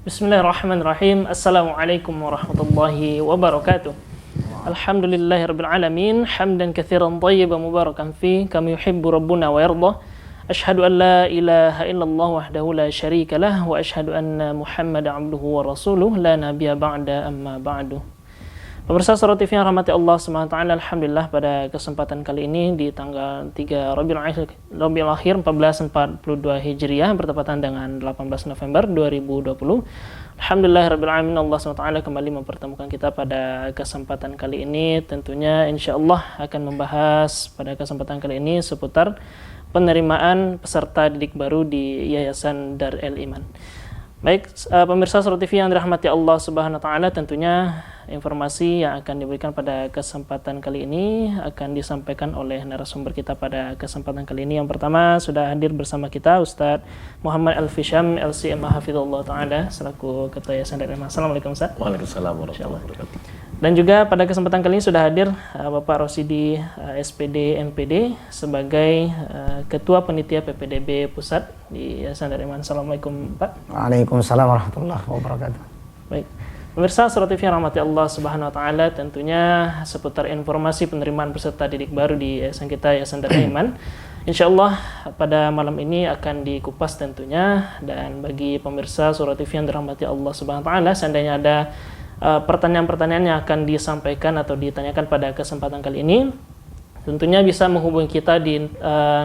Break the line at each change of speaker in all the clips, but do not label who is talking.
Bismillahirrahmanirrahim. Assalamualaikum warahmatullahi wabarakatuh. Alhamdulillahirabbil alamin, hamdan katsiran thayyiban mubarakan fi kama yuhibbu rabbuna wa yarda. Asyhadu an la ilaha illallah wahdahu la syarika lah wa asyhadu anna Muhammadan abduhu wa rasuluh la nabiyya ba'da amma ba'du. Pemirsa Surah TV yang rahmati Allah SWT, alhamdulillah pada kesempatan kali ini di tanggal 3 Rabiul Akhir 1442 Hijriah bertepatan dengan 18 November 2020. Alhamdulillah rabbil alamin, Allah SWT kembali mempertemukan kita pada kesempatan kali ini. Tentunya insyaallah akan membahas pada kesempatan kali ini seputar penerimaan peserta didik baru di Yayasan Darul Iman. Baik, pemirsa Surah TV yang dirahmati Allah Subhanahu wa taala, tentunya informasi yang akan diberikan pada kesempatan kali ini akan disampaikan oleh narasumber kita pada kesempatan kali ini. Yang pertama sudah hadir bersama kita Ustadz Muhammad Al-Fisham LCM Hafizullah taala selaku Ketua Yayasan Darul Iman. Assalamualaikum Ustaz.
Waalaikumsalam warahmatullahi wabarakatuh.
Dan juga pada kesempatan kali ini sudah hadir Bapak Rosidi SPD MPD sebagai Ketua Panitia PPDB Pusat di Yayasan Darul Iman. Assalamualaikum Pak.
Waalaikumsalam warahmatullahi wabarakatuh.
Baik. Pemirsa Surah TV yang rahmati Allah Subhanahu wa taala, tentunya seputar informasi penerimaan peserta didik baru di yayasan kita Yayasan Darul Iman. Insyaallah pada malam ini akan dikupas tentunya, dan bagi pemirsa Surah TV yang dirahmati Allah Subhanahu wa taala, seandainya ada pertanyaan-pertanyaan yang akan disampaikan atau ditanyakan pada kesempatan kali ini, tentunya bisa menghubungi kita di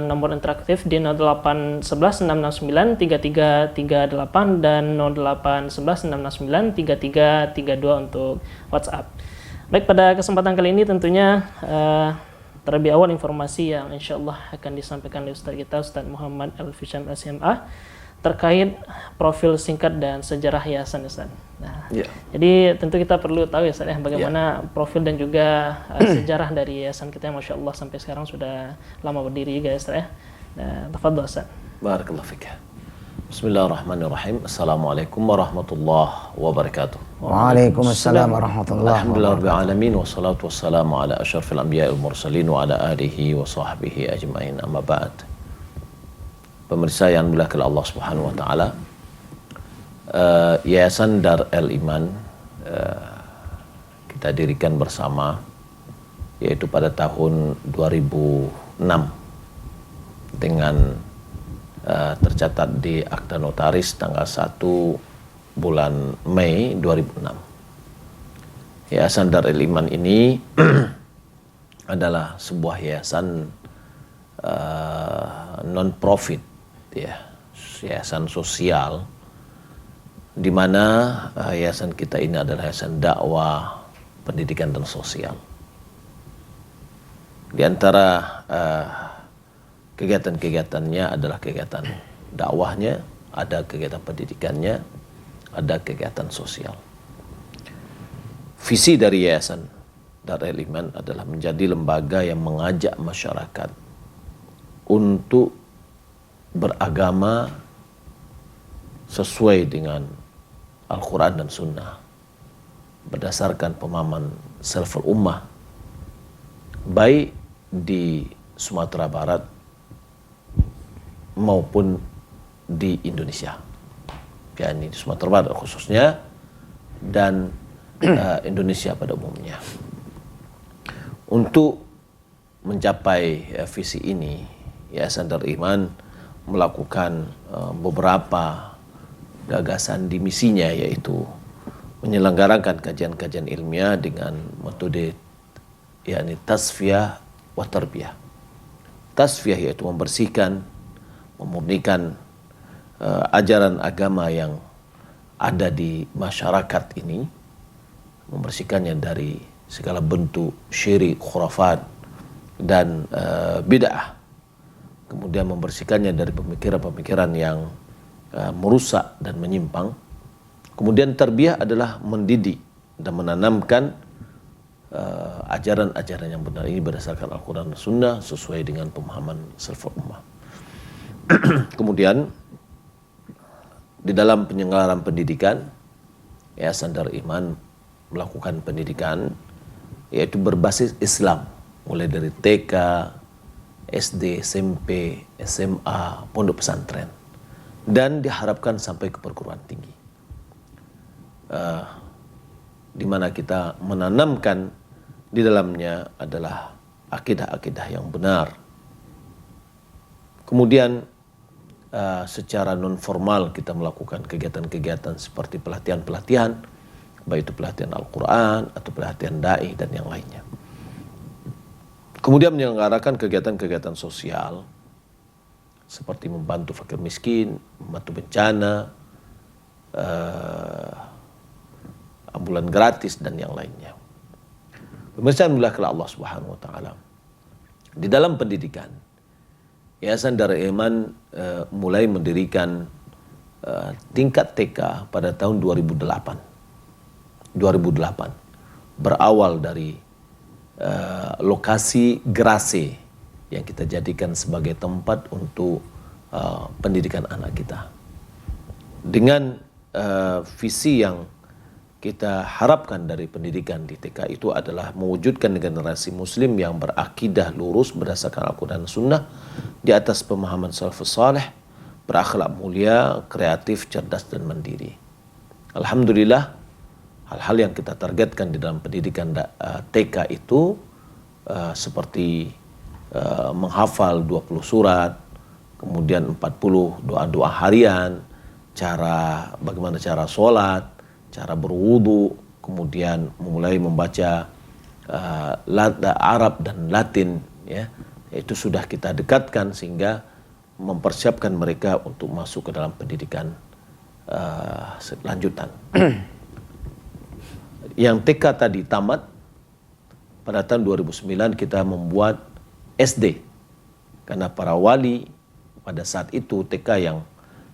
nomor interaktif di 0811 669 3338 dan 0811 669 3332 untuk WhatsApp. Baik, pada kesempatan kali ini tentunya terlebih awal informasi yang insyaallah akan disampaikan oleh Ustaz kita, Ustaz Muhammad Al-Fisham SMA, terkait profil singkat dan sejarah yayasan, Ustaz. Nah, jadi tentu kita perlu tahu ya Ustaz ya, bagaimana profil dan juga sejarah dari yayasan kita yang Masya Allah sampai sekarang sudah lama berdiri juga ya Ustaz ya. Nah, tafadhol Ustaz.
Barakallahu fik. Bismillahirrahmanirrahim. Assalamualaikum warahmatullahi wabarakatuh.
Waalaikumsalam warahmatullahi
Alhamdulillah rabbil alamin, wassalatu wassalamu ala asyrafil anbiya'i wal mursalin wa ala alihi wa sahbihi ajmain, amma ba'd. Pemirsa yang dimuliakan Allah Subhanahu wa taala, Yayasan Darul Iman kita dirikan bersama yaitu pada tahun 2006 dengan tercatat di akta notaris tanggal 1 bulan Mei 2006. Yayasan Darul Iman ini adalah sebuah yayasan non-profit, ya, yayasan sosial, di mana yayasan kita ini adalah yayasan dakwah, pendidikan dan sosial. Di antara kegiatan-kegiatannya adalah kegiatan dakwahnya, ada kegiatan pendidikannya, ada kegiatan sosial. Visi dari Yayasan Darul Iman adalah menjadi lembaga yang mengajak masyarakat untuk beragama sesuai dengan Al-Quran dan Sunnah, berdasarkan pemahaman salaful ummah, baik di Sumatera Barat maupun di Indonesia, yakni di Sumatera Barat khususnya, dan Indonesia pada umumnya. Untuk mencapai visi ini, Yayasan Darul Iman melakukan beberapa gagasan di misinya, yaitu menyelenggarakan kajian-kajian ilmiah dengan metode yakni tasfiyah wa tarbiyah. Tasfiyah yaitu membersihkan, memurnikan ajaran agama yang ada di masyarakat ini, membersihkannya dari segala bentuk syirik, khurafat dan bid'ah. Kemudian membersihkannya dari pemikiran-pemikiran yang merusak dan menyimpang. Kemudian tarbiyah adalah mendidik dan menanamkan ajaran-ajaran yang benar ini berdasarkan Al-Quran dan Sunnah sesuai dengan pemahaman salaful ummah. Kemudian di dalam penyelenggaraan pendidikan, Yayasan Darul Iman melakukan pendidikan yaitu berbasis Islam, mulai dari TK, SD, SMP, SMA, pondok pesantren, dan diharapkan sampai ke perguruan tinggi. di mana kita menanamkan di dalamnya adalah akidah-akidah yang benar. Kemudian secara non formal kita melakukan kegiatan-kegiatan seperti pelatihan-pelatihan, baik itu pelatihan Al-Quran atau pelatihan da'i dan yang lainnya. Kemudian menyelenggarakan kegiatan-kegiatan sosial seperti membantu fakir miskin, membantu bencana, ambulan gratis dan yang lainnya. Pemirsa yang dimuliakan Allah Subhanahu wa taala. Di dalam pendidikan, Yayasan Darul Iman mulai mendirikan tingkat TK pada tahun 2008. Berawal dari lokasi Grase yang kita jadikan sebagai tempat untuk pendidikan anak kita. Dengan visi yang kita harapkan dari pendidikan di TK itu adalah mewujudkan generasi muslim yang berakidah lurus berdasarkan Al-Quran dan Sunnah di atas pemahaman salafus saleh, berakhlak mulia, kreatif, cerdas dan mandiri. Alhamdulillah, hal-hal yang kita targetkan di dalam pendidikan TK itu seperti menghafal 20 surat, kemudian 40 doa-doa harian, bagaimana cara sholat, cara berwudu, kemudian mulai membaca Arab dan Latin, ya, itu sudah kita dekatkan sehingga mempersiapkan mereka untuk masuk ke dalam pendidikan lanjutan. Yang TK tadi tamat pada tahun 2009 kita membuat SD karena para wali pada saat itu TK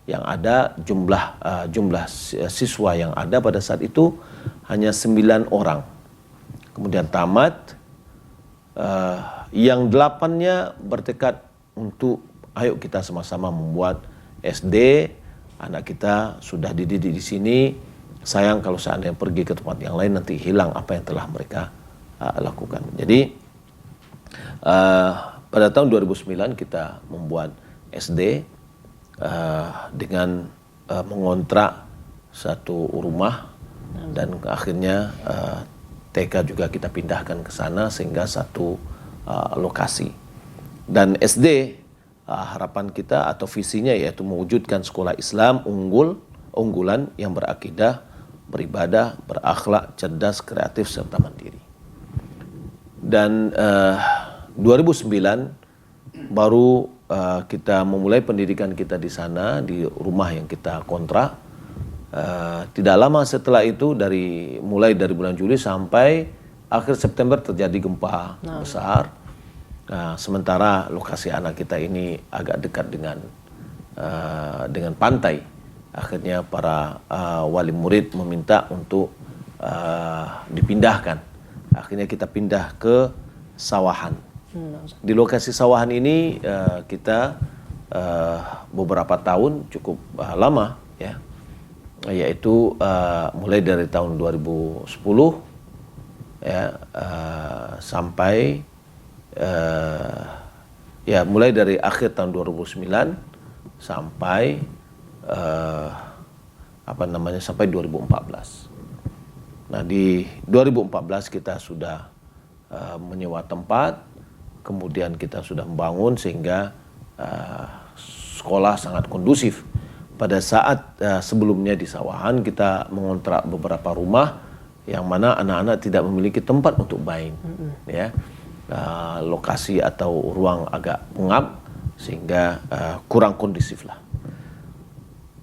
yang ada jumlah siswa yang ada pada saat itu hanya 9 orang. Kemudian tamat, yang 8-nya bertekad untuk ayo kita sama-sama membuat SD. Anak kita sudah dididik di sini. Sayang kalau seandainya pergi ke tempat yang lain nanti hilang apa yang telah mereka lakukan. Jadi pada tahun 2009 kita membuat SD. Dengan mengontrak satu rumah dan akhirnya TK juga kita pindahkan ke sana sehingga satu lokasi. Dan SD harapan kita atau visinya yaitu mewujudkan sekolah Islam unggulan yang berakidah, beribadah, berakhlak, cerdas, kreatif serta mandiri. Dan 2009 baru kita memulai pendidikan kita di sana, di rumah yang kita kontrak. Tidak lama setelah itu mulai dari bulan Juli sampai akhir September terjadi gempa besar. Sementara lokasi anak kita ini agak dekat dengan pantai. Akhirnya para wali murid meminta untuk dipindahkan. Akhirnya kita pindah ke Sawahan. Di lokasi Sawahan ini kita beberapa tahun cukup lama, ya, yaitu mulai dari tahun 2010 ya, sampai mulai dari akhir tahun 2009 sampai sampai 2014. Nah, di 2014 kita sudah menyewa tempat. Kemudian kita sudah membangun sehingga sekolah sangat kondusif. Pada saat sebelumnya di Sawahan kita mengontrak beberapa rumah yang mana anak-anak tidak memiliki tempat untuk main, ya, lokasi atau ruang agak pengap sehingga kurang kondusif lah.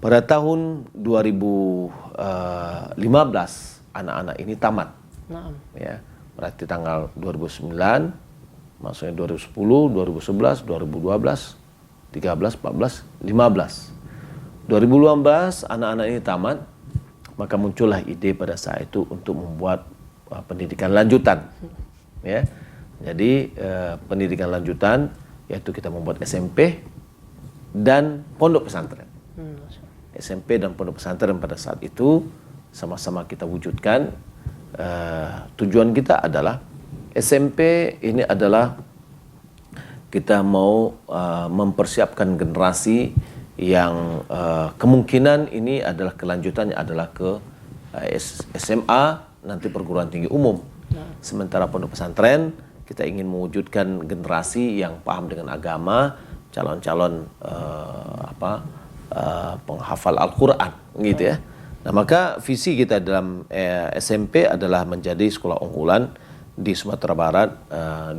Pada tahun 2015 anak-anak ini tamat, ya, berarti tanggal 2009. Maksudnya 2010, 2011, 2012, 13, 14, 15. 2015 anak-anak ini tamat, maka muncullah ide pada saat itu untuk membuat pendidikan lanjutan. Ya. Jadi pendidikan lanjutan yaitu kita membuat SMP dan pondok pesantren. SMP dan pondok pesantren pada saat itu sama-sama kita wujudkan. Tujuan kita adalah SMP ini adalah kita mau mempersiapkan generasi yang kemungkinan ini adalah kelanjutannya adalah ke SMA, nanti perguruan tinggi umum. Sementara pondok pesantren kita ingin mewujudkan generasi yang paham dengan agama, calon-calon penghafal Al-Quran, gitu ya. Nah, maka visi kita dalam SMP adalah menjadi sekolah unggulan di Sumatera Barat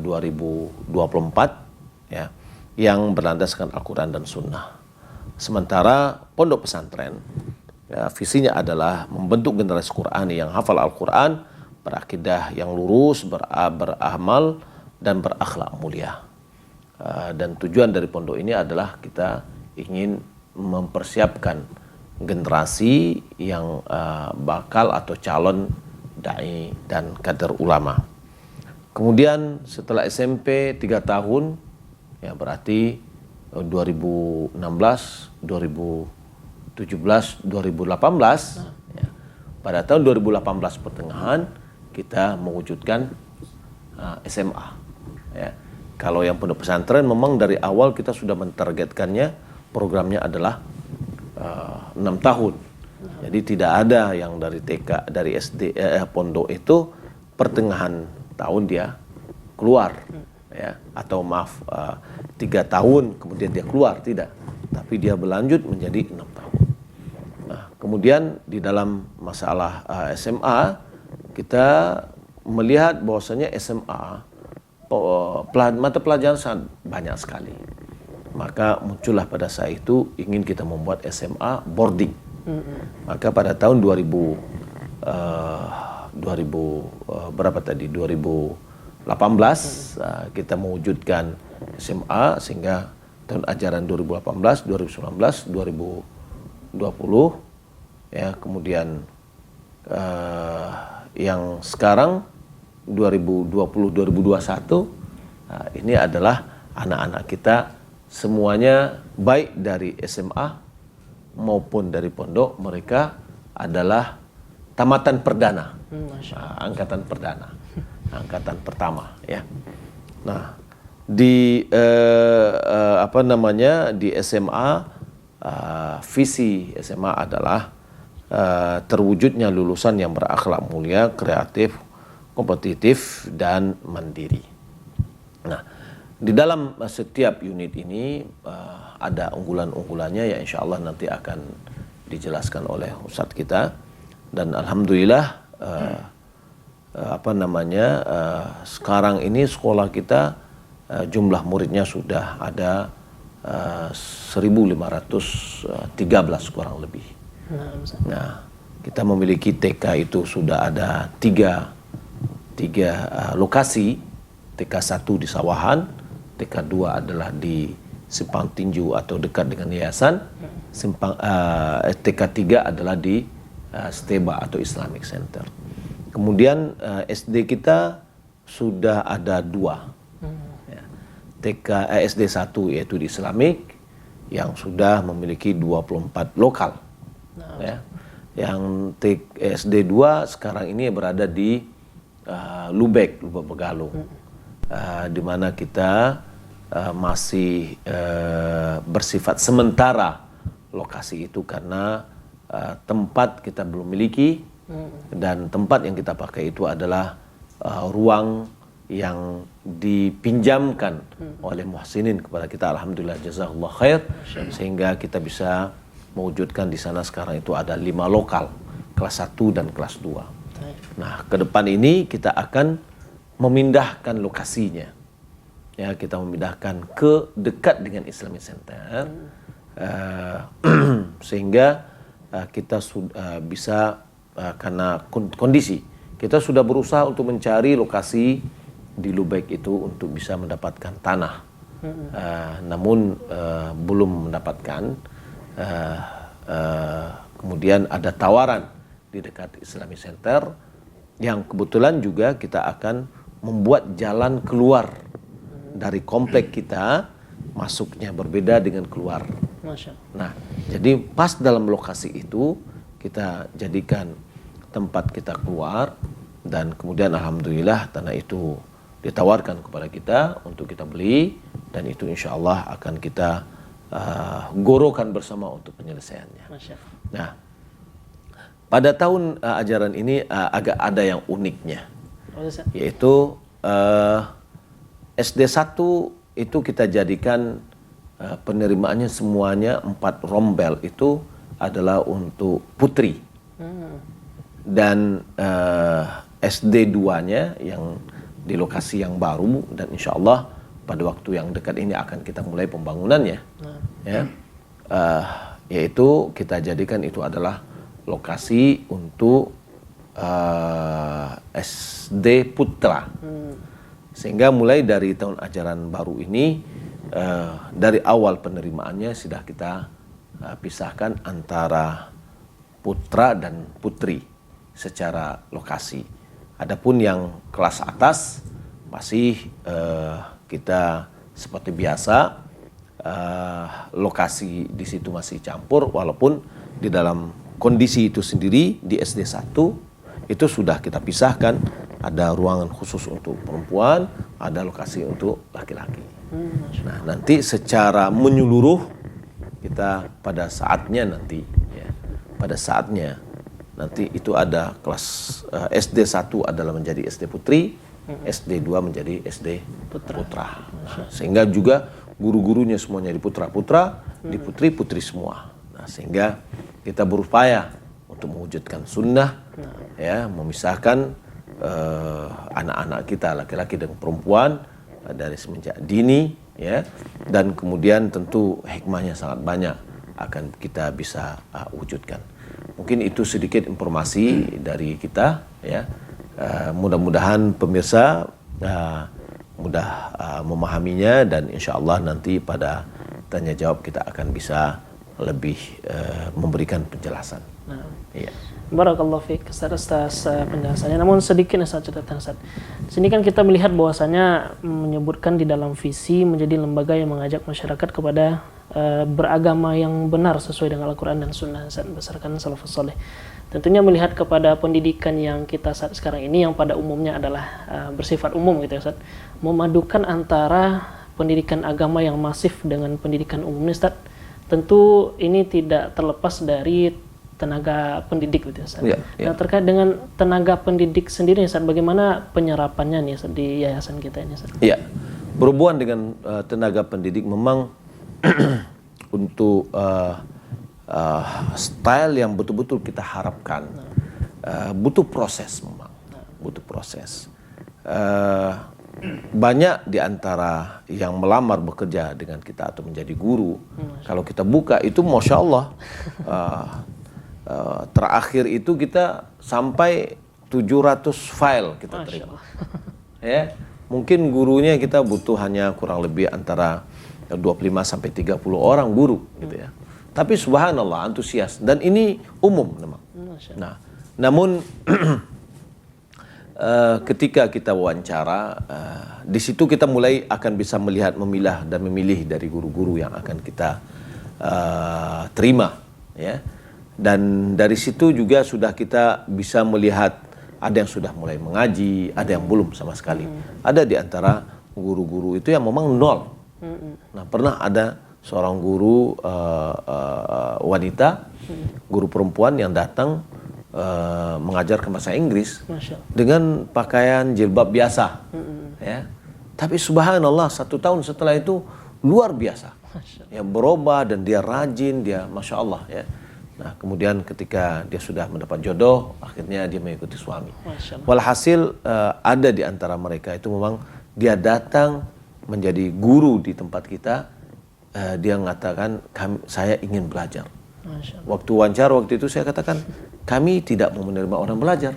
2024, ya, yang berlandaskan Al-Quran dan Sunnah. Sementara pondok pesantren, ya, visinya adalah membentuk generasi Qurani yang hafal Al-Quran, berakidah yang lurus, beramal, dan berakhlak mulia. Dan tujuan dari pondok ini adalah kita ingin mempersiapkan generasi yang bakal atau calon dai dan kader ulama. Kemudian setelah SMP 3 tahun, ya berarti 2016, 2017, 2018, ya, pada tahun 2018 pertengahan kita mewujudkan SMA. Ya. Kalau yang pondok pesantren memang dari awal kita sudah mentargetkannya, programnya adalah 6 tahun. Jadi tidak ada yang dari TK, dari SD, pondok itu pertengahan tahun dia keluar, ya, atau 3 tahun kemudian dia keluar, tidak. Tapi dia berlanjut menjadi 6 tahun. Nah, kemudian di dalam masalah SMA kita melihat bahwasanya SMA mata pelajaran sangat banyak sekali. Maka muncullah pada saat itu ingin kita membuat SMA boarding. Maka pada tahun 2018 kita mewujudkan SMA, sehingga tahun ajaran 2018, 2019, 2020, ya, kemudian yang sekarang 2020-2021, ini adalah anak-anak kita semuanya baik dari SMA maupun dari pondok, mereka adalah tamatan perdana, angkatan perdana, angkatan pertama, ya. Nah, di di SMA, visi SMA adalah terwujudnya lulusan yang berakhlak mulia, kreatif, kompetitif, dan mandiri. Nah, di dalam setiap unit ini ada unggulan-unggulannya, ya insya Allah nanti akan dijelaskan oleh Ustadz kita. Dan alhamdulillah sekarang ini sekolah kita jumlah muridnya sudah ada 1.513 kurang lebih. Nah, kita memiliki TK itu sudah ada tiga lokasi. TK 1 di Sawahan, TK 2 adalah di Simpang Tinju atau dekat dengan yayasan, TK 3 adalah di Steba atau Islamic Center. Kemudian SD kita sudah ada 2, ya. SD 1 yaitu di Islamic yang sudah memiliki 24 lokal, ya. Yang SD 2 sekarang ini berada di Lubek Begalung, di mana kita masih bersifat sementara lokasi itu karena tempat kita belum miliki, dan tempat yang kita pakai itu adalah ruang yang dipinjamkan oleh muhsinin kepada kita, alhamdulillah jazakallah khair, sehingga kita bisa mewujudkan di sana sekarang itu ada 5 lokal, kelas 1 dan kelas 2. Nah, ke depan ini kita akan memindahkan lokasinya, ya, kita memindahkan ke dekat dengan Islamic Center, sehingga kita bisa, karena kondisi kita sudah berusaha untuk mencari lokasi di Lubek itu untuk bisa mendapatkan tanah, namun belum mendapatkan. Kemudian ada tawaran di dekat Islamic Center yang kebetulan juga kita akan membuat jalan keluar dari komplek kita, masuknya berbeda dengan keluar. Nah, jadi pas dalam lokasi itu kita jadikan tempat kita keluar, dan kemudian alhamdulillah tanah itu ditawarkan kepada kita untuk kita beli, dan itu insya Allah akan kita gorokan bersama untuk penyelesaiannya. Nah, pada tahun ajaran ini agak ada yang uniknya, yaitu SD 1 itu kita jadikan penerimaannya semuanya 4 rombel itu adalah untuk putri. Dan SD 2-nya yang di lokasi yang baru, dan insya Allah pada waktu yang dekat ini akan kita mulai pembangunannya, ya, yaitu kita jadikan itu adalah lokasi untuk SD Putra. Sehingga mulai dari tahun ajaran baru ini, dari awal penerimaannya sudah kita pisahkan antara putra dan putri secara lokasi. Adapun yang kelas atas masih kita seperti biasa, lokasi di situ masih campur, walaupun di dalam kondisi itu sendiri di SD 1 itu sudah kita pisahkan, ada ruangan khusus untuk perempuan, ada lokasi untuk laki-laki. Nah, nanti secara menyeluruh kita pada saatnya nanti, ya, pada saatnya nanti itu ada kelas SD 1 adalah menjadi SD Putri, SD 2 menjadi SD Putra. Nah, sehingga juga guru-gurunya semuanya di putra-putra, di putri-putri semua. Nah, sehingga kita berupaya untuk mewujudkan sunnah, ya, memisahkan anak-anak kita laki-laki dan perempuan dari semenjak dini, ya, dan kemudian tentu hikmahnya sangat banyak akan kita bisa wujudkan. Mungkin itu sedikit informasi dari kita, ya. Mudah-mudahan pemirsa mudah memahaminya, dan insya Allah nanti pada tanya jawab kita akan bisa lebih memberikan penjelasan. Iya.
Barakallahu fiik atas penjelasannya. Namun sedikit catatan Ustaz. Di sini kan kita melihat bahwasanya menyebutkan di dalam visi menjadi lembaga yang mengajak masyarakat kepada beragama yang benar sesuai dengan Al-Quran dan Sunnah berdasarkan salafus saleh. Tentunya melihat kepada pendidikan yang kita saat sekarang ini yang pada umumnya adalah bersifat umum gitu ya Ustaz. Memadukan antara pendidikan agama yang masif dengan pendidikan umum ini Ustaz. Tentu ini tidak terlepas dari tenaga pendidik gitu ya Ustaz.
Ya, ya.
Nah, terkait dengan tenaga pendidik sendiri Ustaz, bagaimana penyerapannya nih Ustaz di yayasan kita ini Ustaz?
Iya. Berhubungan dengan tenaga pendidik memang untuk style yang betul-betul kita harapkan butuh proses memang, butuh proses. Banyak di antara yang melamar bekerja dengan kita atau menjadi guru, kalau kita buka itu Masya Allah, terakhir itu kita sampai 700 file kita terima. Ya, mungkin gurunya kita butuh hanya kurang lebih antara 25 sampai 30 orang guru gitu ya. Tapi subhanallah antusias, dan ini umum memang. Nah, namun ketika kita wawancara, di situ kita mulai akan bisa melihat, memilah dan memilih dari guru-guru yang akan kita terima, ya. Dan dari situ juga sudah kita bisa melihat ada yang sudah mulai mengaji, ada yang belum sama sekali. Ada di antara guru-guru itu yang memang nol. Nah, pernah ada seorang guru wanita, guru perempuan yang datang mengajarkan bahasa Inggris dengan pakaian jilbab biasa, ya. Tapi subhanallah 1 tahun setelah itu luar biasa, ya, berubah, dan dia rajin, dia Masya Allah, ya. Nah, kemudian ketika dia sudah mendapat jodoh, akhirnya dia mengikuti suami. Walhasil ada di antara mereka itu memang dia datang menjadi guru di tempat kita. Dia mengatakan, saya ingin belajar. Waktu wawancara waktu itu saya katakan, kami tidak mau menerima orang belajar,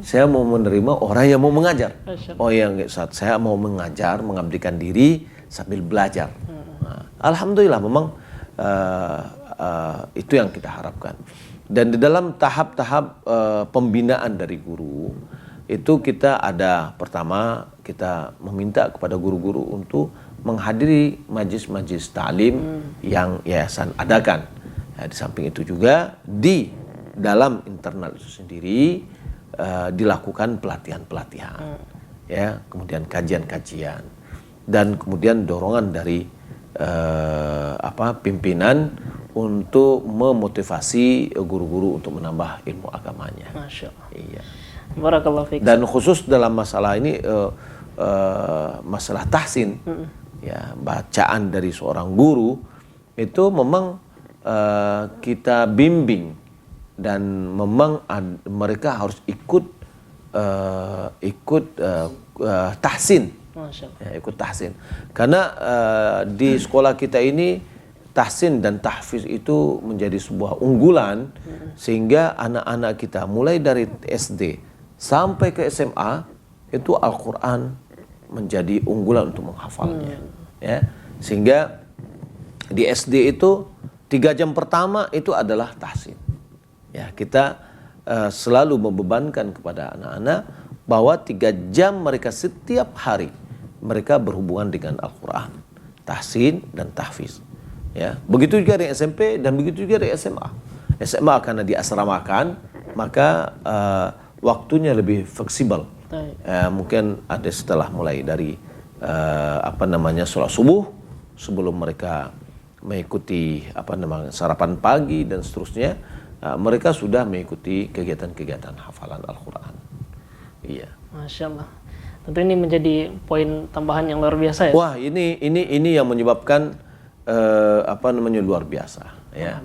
saya mau menerima orang yang mau mengajar. Oh ya, saat saya mau mengajar, mengabdikan diri sambil belajar. Nah, alhamdulillah memang itu yang kita harapkan. Dan di dalam tahap-tahap pembinaan dari guru itu kita ada, pertama kita meminta kepada guru-guru untuk menghadiri majlis-majlis ta'lim yang yayasan adakan. Ya, di samping itu juga di dalam internal itu sendiri dilakukan pelatihan-pelatihan, ya, kemudian kajian-kajian, dan kemudian dorongan dari pimpinan untuk memotivasi guru-guru untuk menambah ilmu agamanya.
Masya Allah.
Iya.
Barakallahu fiik.
Dan khusus dalam masalah ini masalah tahsin, ya, bacaan dari seorang guru itu memang kita bimbing dan memang mereka harus ikut tahsin. Ya, ikut tahsin. Karena di sekolah kita ini tahsin dan tahfiz itu menjadi sebuah unggulan, sehingga anak-anak kita mulai dari SD sampai ke SMA itu Al-Quran menjadi unggulan untuk menghafalnya. Ya, sehingga di SD itu 3 jam pertama itu adalah tahsin. Ya, kita selalu membebankan kepada anak-anak bahwa 3 jam mereka setiap hari mereka berhubungan dengan Al-Quran, tahsin dan tahfiz. Ya, begitu juga di SMP dan begitu juga di SMA. SMA karena diasramakan, maka waktunya lebih fleksibel. Mungkin ada setelah mulai dari sholat subuh, sebelum mereka mengikuti sarapan pagi dan seterusnya, mereka sudah mengikuti kegiatan-kegiatan hafalan Al-Quran. Iya. Masya Allah.
Tentu ini menjadi poin tambahan yang luar biasa ya.
Wah, ini yang menyebabkan luar biasa. Ya.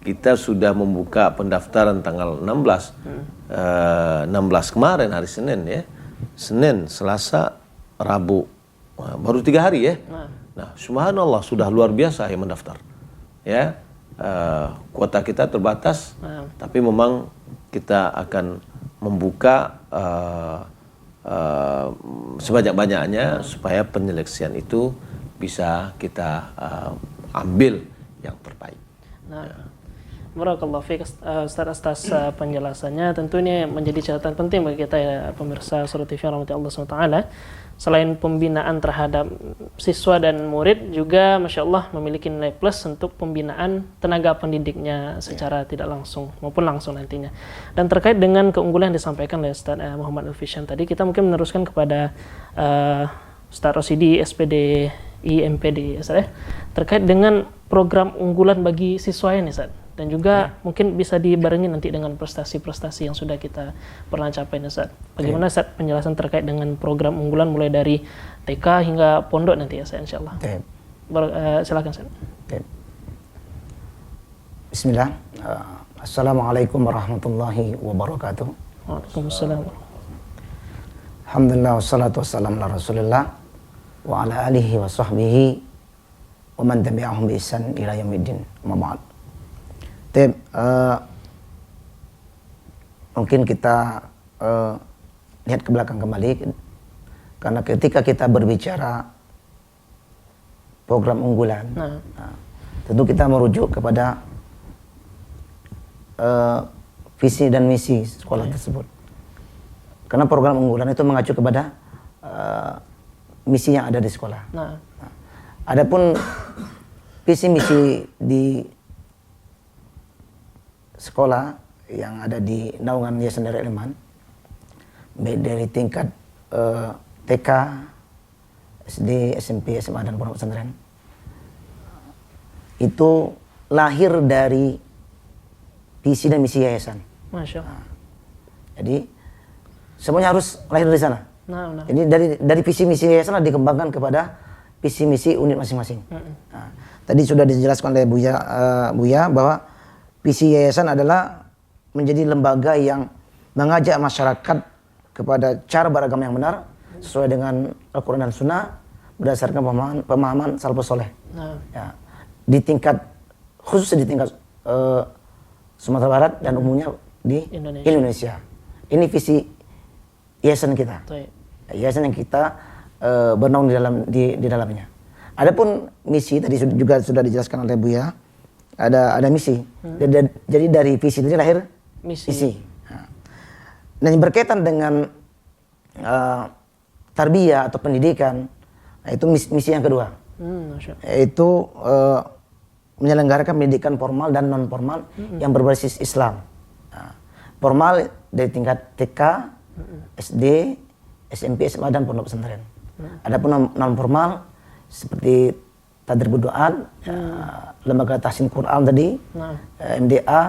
Kita sudah membuka pendaftaran tanggal 16 kemarin, hari Senin ya. Senin, Selasa, Rabu. Wah, baru 3 hari ya. Nah, subhanallah sudah luar biasa yang mendaftar. Ya. Kuota kita terbatas, tapi memang kita akan membuka sebanyak-banyaknya supaya penyeleksian itu bisa kita ambil yang terbaik.
Nah, barakallahu fiik Ustaz atas penjelasannya. Tentu ini menjadi catatan penting bagi kita ya pemirsa Surah TV rahmati Allah SWT. Selain pembinaan terhadap siswa dan murid, juga Masya Allah memiliki nilai plus untuk pembinaan tenaga pendidiknya secara tidak langsung maupun langsung nantinya. Dan terkait dengan keunggulan yang disampaikan oleh Ustaz Muhammad Al-Fisyan tadi, kita mungkin meneruskan kepada Ustaz Rosidi, SPD, IMPD, Ustaz, terkait dengan program unggulan bagi siswa ini, Ustaz. Dan juga mungkin bisa dibarengi nanti dengan prestasi-prestasi yang sudah kita pernah capai, Ustaz. Bagaimana Ustaz penjelasan terkait dengan program unggulan mulai dari TK hingga pondok nanti ya, Ustaz, insyaallah. Silakan, Ustaz.
Bismillah. Assalamualaikum warahmatullahi wabarakatuh.
Waalaikumsalam.
Alhamdulillah wassalatu wassalamu ala Rasulillah wa ala alihi wa sahbihi wa man tabi'ahum bi ihsan ila yaumiddin. Amma ba'd. Mungkin kita lihat ke belakang kembali, karena ketika kita berbicara program unggulan, tentu kita merujuk kepada visi dan misi sekolah tersebut. Karena program unggulan itu mengacu kepada misi yang ada di sekolah. Adapun visi misi di sekolah yang ada di naungan Yayasan Darul Iman, baik dari tingkat TK, SD, SMP, SMA dan pondok pesantren, itu lahir dari visi dan misi yayasan.
Masya Allah.
Jadi semuanya harus lahir dari sana. Jadi dari visi misi yayasan dikembangkan kepada visi misi unit masing-masing. Tadi sudah dijelaskan oleh Buya bahwa visi yayasan adalah menjadi lembaga yang mengajak masyarakat kepada cara beragama yang benar sesuai dengan Al-Quran dan Sunnah berdasarkan pemahaman salafus saleh. Ya, di tingkat khusus di tingkat Sumatera Barat dan umumnya di Indonesia. Ini visi yayasan kita. Yayasan yang kita bernaung di dalamnya. Adapun misi tadi juga sudah dijelaskan oleh Buya. Ada misi. Jadi dari visi ini lahir misi. Dan yang berkaitan dengan tarbiyah atau pendidikan, itu misi yang kedua. Yaitu menyelenggarakan pendidikan formal dan non formal yang berbasis Islam. Formal dari tingkat TK, SD, SMP, SMA dan pondok pesantren. Adapun non formal seperti Tadribud Du'at, lembaga tahsin Quran tadi, MDA,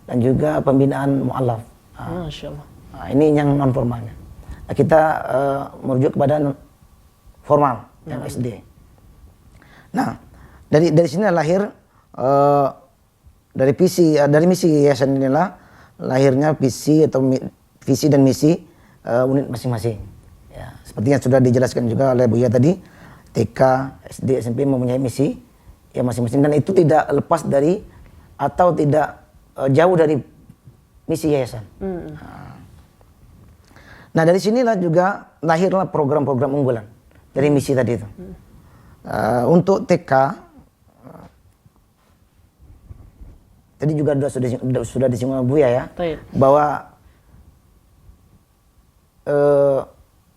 dan juga pembinaan mu'alaf.
Masya Allah.
Ini yang non formalnya. Nah, kita merujuk kepada formal yang SD. Nah, dari sini lahir dari misi yayasan inilah lahirnya visi dan misi unit masing-masing. Ya, seperti yang sudah dijelaskan juga oleh Buya tadi, TK, SD, SMP mempunyai misi yang masing-masing, dan itu tidak lepas dari atau tidak jauh dari misi yayasan. Nah, dari sinilah juga lahirlah program-program unggulan dari misi tadi itu. Untuk TK, tadi juga sudah disinggung Buya ya, bahwa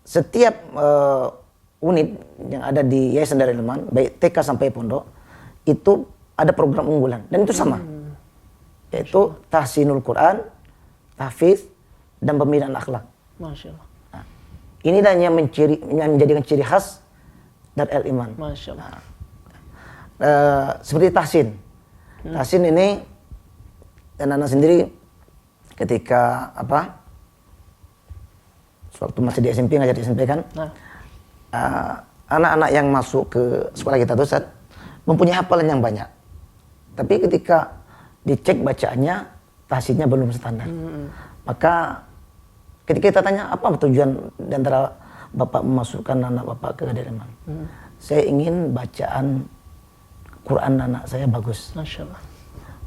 setiap unit yang ada di Yayasan Darul Ilman, baik TK sampai pondok, itu ada program unggulan dan itu sama, yaitu tahsinul Quran, tahfiz, dan pembinaan akhlak.
Masya Allah.
Nah, ini dan yang menjadikan ciri khas Darul Ilman.
Masya Allah.
Seperti tahsin. Tahsin ini, dan anak sendiri ketika waktu masih di SMP, ngajar di SMP kan, anak-anak yang masuk ke sekolah kita tuh mempunyai hafalan yang banyak, tapi ketika dicek bacaannya, tahsinnya belum standar. Maka ketika kita tanya apa tujuan di antara Bapak memasukkan anak Bapak ke Darul Ilman, saya ingin bacaan Quran anak saya bagus.
Masya Allah.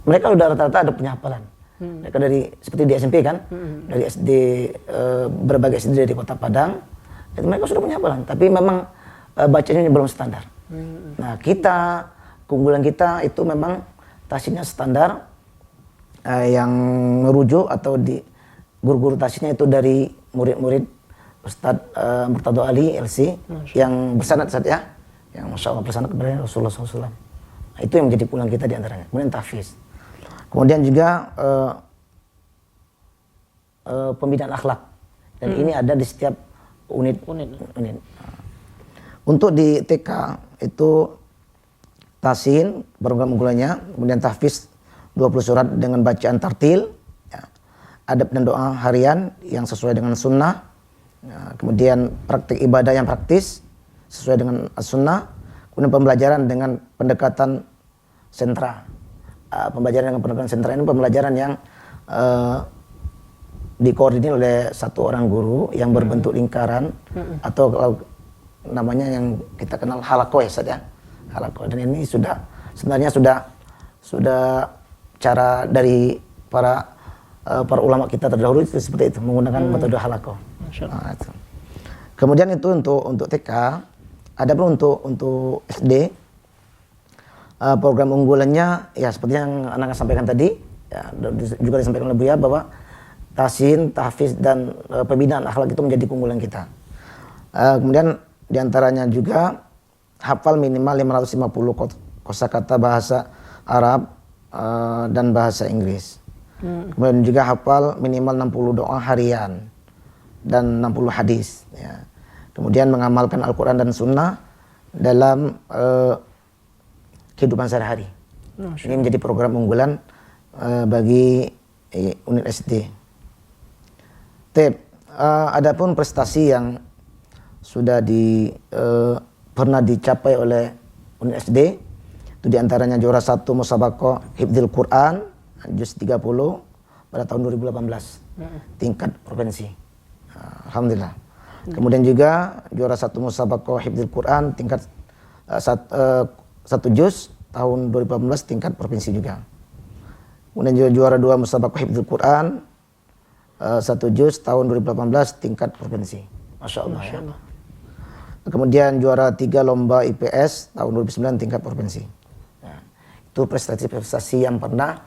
Mereka udah rata-rata ada punya hafalan. Mereka dari seperti di SMP kan, dari SD, berbagai SD di Kota Padang, itu mereka sudah punya hafalan. Tapi memang bacanya belum standar. Nah, keunggulan kita itu memang tahsinnya standar, yang merujuk atau di guru-guru tahsinnya itu dari murid-murid Ustadz Murtado Ali LC yang bersanad ya, yang Masya Allah bersanad kepada Rasulullah SAW. Nah, itu yang menjadi pulang kita di antaranya. Kemudian tahfiz. Kemudian juga pembinaan akhlak, dan ini ada di setiap unit. Untuk di TK itu tahsin program unggulannya, kemudian tahfiz 20 surat dengan bacaan tartil, ya. Adab dan doa harian yang sesuai dengan sunnah, ya. Kemudian praktik ibadah yang praktis sesuai dengan sunnah, kemudian pembelajaran dengan pendekatan sentra. Pembelajaran dengan pendekatan sentra ini pembelajaran yang dikoordinir oleh satu orang guru yang berbentuk lingkaran, atau kalau namanya yang kita kenal halaqah ya Ustaz ya. Halaqah, dan ini sebenarnya sudah cara dari para ulama kita terdahulu itu seperti itu, menggunakan metode halaqah. Nah, itu. Kemudian itu untuk TK. Adapun untuk SD, program unggulannya ya seperti yang anak sampaikan tadi, ya, juga disampaikan oleh Buya bahwa tahsin, tahfiz, dan pembinaan akhlak itu menjadi keunggulan kita. Kemudian diantaranya juga hafal minimal 550 kosakata bahasa Arab dan bahasa Inggris. Kemudian juga hafal minimal 60 doa harian dan 60 hadis. Ya. Kemudian mengamalkan Al-Quran dan Sunnah dalam kehidupan sehari-hari. Ini menjadi program unggulan bagi unit SD. Adapun prestasi yang sudah pernah dicapai oleh unit SD, itu diantaranya juara 1 musabaqah Hifdzil Quran juz 30 pada tahun 2018 tingkat provinsi. Alhamdulillah. Kemudian juga juara 1 musabaqah Hifdzil Quran tingkat 1 juz tahun 2018 tingkat provinsi juga. Kemudian juga juara 2 musabaqah Hifdzul Quran 1 juz tahun 2018 tingkat provinsi. Masya Allah. Ya. Kemudian juara 3 lomba IPS tahun 2009 tingkat provinsi. Nah, itu prestasi-prestasi yang pernah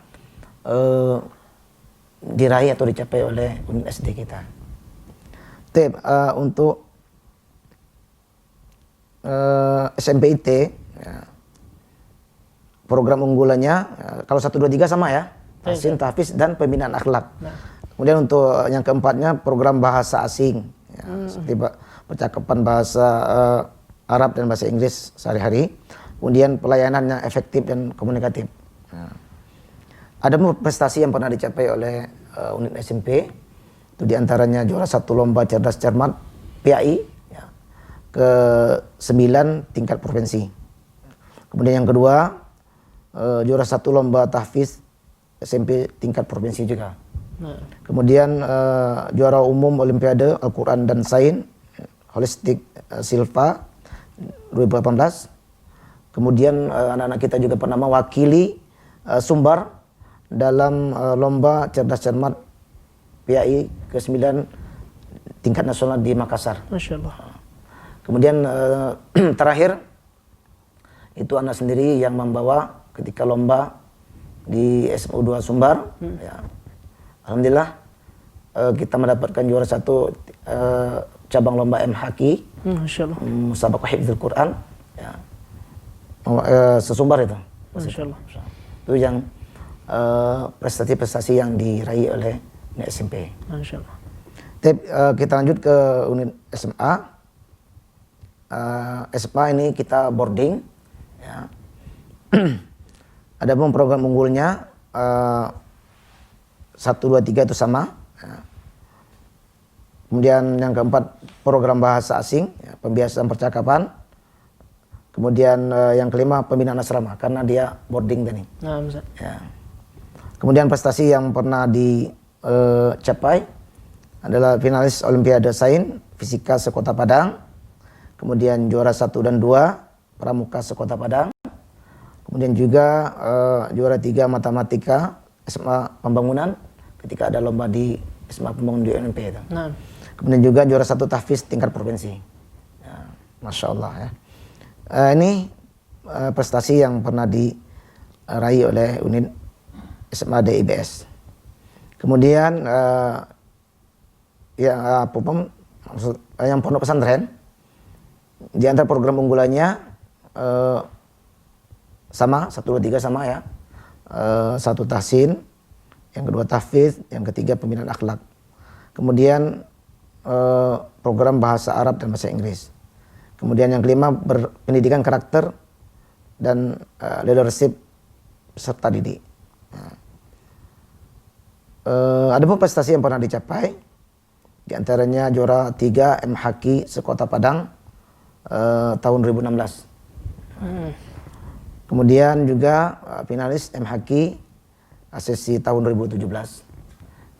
diraih atau dicapai oleh unit SD kita. Untuk SMPIT, ya, program unggulannya kalau 1, 2, 3 sama ya, tahsin, tahfiz, dan pembinaan akhlak. Kemudian untuk yang keempatnya program bahasa asing, ya, seperti percakapan bahasa Arab dan bahasa Inggris sehari-hari. kemudian pelayanannya efektif dan komunikatif. Nah, ada prestasi yang pernah dicapai oleh unit SMP, itu diantaranya juara 1 lomba cerdas cermat PAI ya, ke-9 tingkat provinsi. Kemudian yang kedua juara 1 lomba tahfiz SMP tingkat provinsi juga. Kemudian juara umum Olimpiade Al-Quran dan Sains Holistik Silva 2018. Kemudian anak-anak kita juga pernah mewakili Sumbar dalam lomba cerdas cermat PAI ke-9 tingkat nasional di Makassar.
Masya Allah.
Kemudian terakhir itu anak sendiri yang membawa ketika lomba di SMU 2 Sumbar. Ya. Alhamdulillah kita mendapatkan juara 1 cabang lomba MHQ.
Masya Allah.
Musabaqah Hifdzul Quran. Ya. Sesumbar itu.
Masya Allah.
Itu yang prestasi-prestasi yang diraih oleh unit SMP.
Masya Allah.
Kita lanjut ke unit SMA. SMA ini kita boarding. Ya. Ada pun program unggulnya 1, 2, 3 itu sama. Ya. Kemudian yang keempat program bahasa asing, ya, pembiasaan percakapan. Kemudian yang kelima pembinaan asrama karena dia boarding tadi.
Nah,
ya. Kemudian prestasi yang pernah dicapai adalah finalis Olimpiade Sains Fisika Sekota Padang. Kemudian juara 1 dan 2 Pramuka Sekota Padang. Kemudian juga juara 3 Matematika SMA Pembangunan ketika ada lomba di SMA Pembangunan di UNP itu.
Nah.
Kemudian juga juara 1 tahfiz tingkat provinsi. Ya, Masya Allah ya. Ini prestasi yang pernah diraih oleh unit SMA DIBS. Kemudian yang pondok pesantren di antara program unggulannya sama 1, 2, 3 sama ya. 1 tahsin, yang kedua tahfiz, yang ketiga pembinaan akhlak. Kemudian program bahasa Arab dan bahasa Inggris. Kemudian yang kelima pendidikan karakter dan leadership serta didik. Ada pun prestasi yang pernah dicapai, di antaranya juara 3 MHQ Sekota Padang tahun 2016. Kemudian juga finalis MHQ ASESI tahun 2017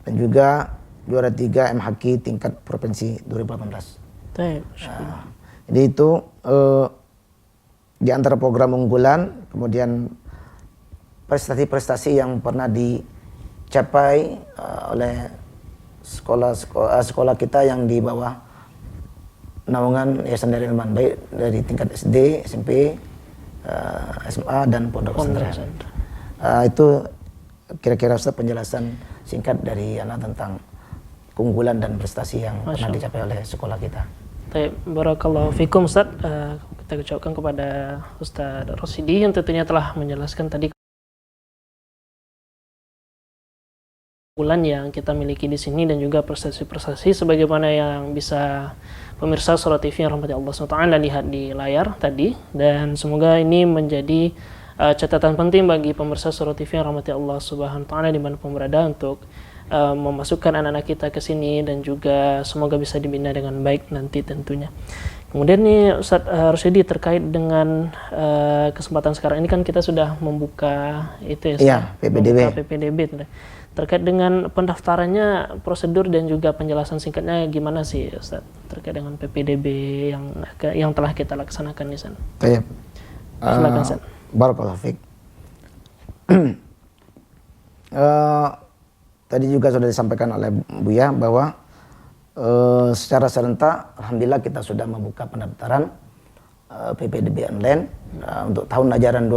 dan juga juara 3 MHQ tingkat provinsi 2018. Jadi itu di antara program unggulan, kemudian prestasi-prestasi yang pernah dicapai oleh sekolah kita yang di bawah naungan Yayasan Darul Ilman, baik dari tingkat SD, SMP, SMA dan pondok pesantren. Itu kira-kira Ustaz penjelasan singkat dari anak tentang keunggulan dan prestasi yang pernah dicapai oleh sekolah kita.
Baik, barakallahu fikum Ustaz. Kita ucapkan kepada Ustaz Rosidi yang tentunya telah menjelaskan tadi keunggulan yang kita miliki di sini dan juga prestasi-prestasi sebagaimana yang bisa pemirsa Surah TV yang rahmati Allah SWT lihat di layar tadi, dan semoga ini menjadi catatan penting bagi pemirsa Surah TV yang rahmati Allah SWT dimanapun berada untuk memasukkan anak-anak kita ke sini dan juga semoga bisa dibina dengan baik nanti tentunya. Kemudian nih Ustaz Rosyidi terkait dengan kesempatan sekarang ini kan kita sudah membuka itu ya,
PPDB.
Membuka PPDB. Terkait dengan pendaftarannya, prosedur dan juga penjelasan singkatnya gimana sih Ustaz terkait dengan PPDB yang telah kita laksanakan di sana.
Baik.
Silakan Ustaz.
Barakallahu fiik. Tadi juga sudah disampaikan oleh Buya bahwa secara serentak alhamdulillah kita sudah membuka pendaftaran PPDB online untuk tahun ajaran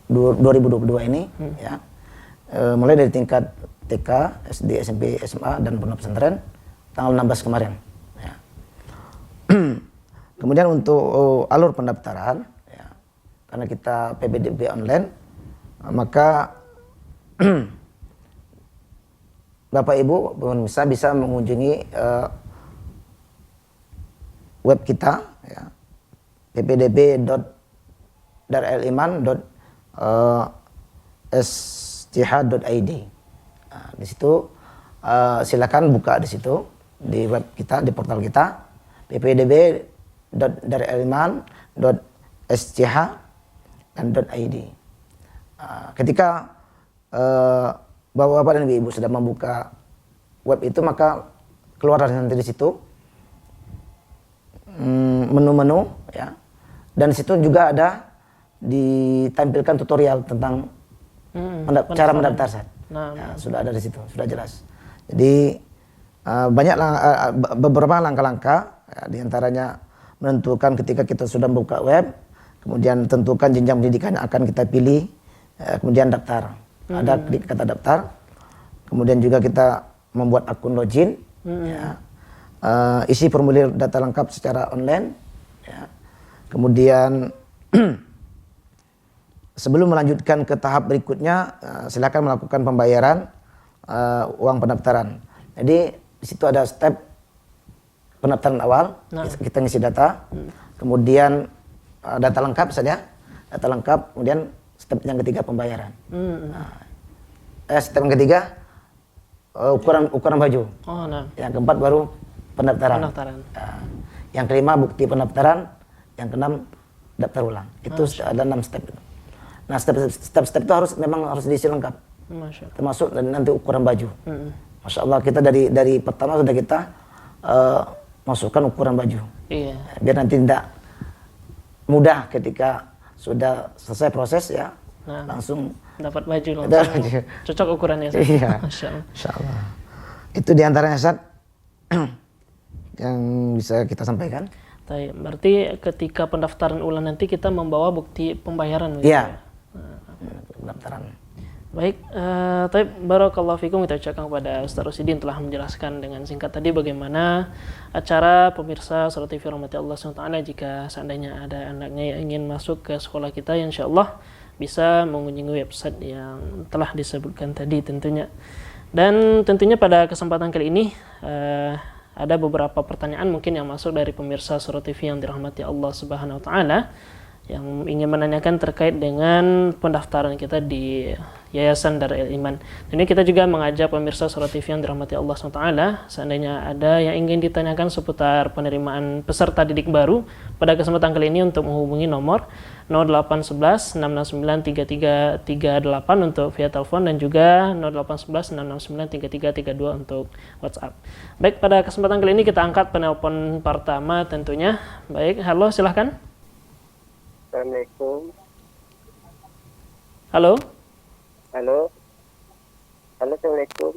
2021-2022 ini ya. Mulai dari tingkat TK, SD, SMP, SMA dan pondok pesantren tanggal 16 kemarin ya. Kemudian untuk alur pendaftaran ya, karena kita PPDB online maka Bapak Ibu pemirsa bisa mengunjungi web kita ya, ppdb.ppdb www.daraliman.sch.id. Nah, di situ silakan buka di situ di web kita, di portal kita ppdb.daraliman.sch dan .id. Ketika bapak-bapak dan ibu sudah membuka web itu, maka keluar nanti di situ menu-menu ya, dan di situ juga ada ditampilkan tutorial tentang cara mendaftar Ustaz. Ya, sudah ada di situ, sudah jelas. Jadi banyak beberapa langkah-langkah ya, diantaranya menentukan ketika kita sudah membuka web, kemudian tentukan jenjang pendidikan yang akan kita pilih, kemudian daftar. Ada klik kata daftar, kemudian juga kita membuat akun login, ya. Isi formulir data lengkap secara online, ya. Kemudian sebelum melanjutkan ke tahap berikutnya, silakan melakukan pembayaran uang pendaftaran. Jadi di situ ada step pendaftaran awal, kita ngisi data, kemudian data lengkap saja, data lengkap, kemudian step yang ketiga pembayaran. Step yang ketiga ukuran baju. Yang keempat baru pendaftaran. Yang kelima bukti pendaftaran, yang keenam daftar ulang. Itu ada 6 step. Nah, step-step itu memang harus diisi lengkap. Termasuk nanti ukuran baju. Masya Allah, kita dari pertama sudah kita masukkan ukuran baju. Iya. Biar nanti tidak mudah ketika sudah selesai proses ya, langsung
dapat baju langsung cocok ukurannya.
Iya. Masya Allah. Itu diantaranya Ustaz yang bisa kita sampaikan.
Berarti ketika pendaftaran ulang nanti kita membawa bukti pembayaran.
Iya. Pendaftaran.
Baik, barakallahu fikum, kita ucapkan kepada Ustaz Rosidin telah menjelaskan dengan singkat tadi bagaimana acara pemirsa Surat TV Rahmati Allah SWT jika seandainya ada anaknya yang ingin masuk ke sekolah kita, insyaallah bisa mengunjungi website yang telah disebutkan tadi tentunya. Dan tentunya pada kesempatan kali ini ada beberapa pertanyaan mungkin yang masuk dari pemirsa Surat TV yang dirahmati Allah Subhanahu wa taala yang ingin menanyakan terkait dengan pendaftaran kita di Yayasan Darul Iman. Ini kita juga mengajak pemirsa Surat TV yang dirahmati Allah SWT, seandainya ada yang ingin ditanyakan seputar penerimaan peserta didik baru, pada kesempatan kali ini untuk menghubungi nomor 0811 669 3338 untuk via telepon dan juga 0811 669 3332 untuk WhatsApp. Baik, pada kesempatan kali ini kita angkat penelpon pertama tentunya. Baik, halo, silahkan.
Assalamualaikum.
Halo.
Halo. Halo, assalamualaikum.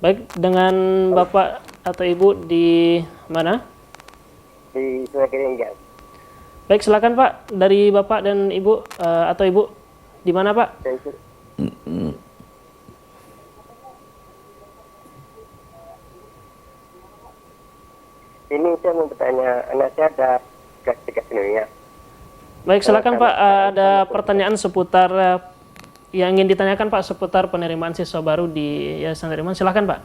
Baik, dengan Bapak atau Ibu di mana?
Di Sungai Keringgan.
Baik, silakan Pak. Dari Bapak dan Ibu atau Ibu di mana Pak?
Ini saya mau bertanya, anak saya ada tugas dunia.
Baik, silakan Pak. Ada pertanyaan seputar yang ingin ditanyakan Pak seputar penerimaan siswa baru di Yayasan Darul Iman. Silakan Pak.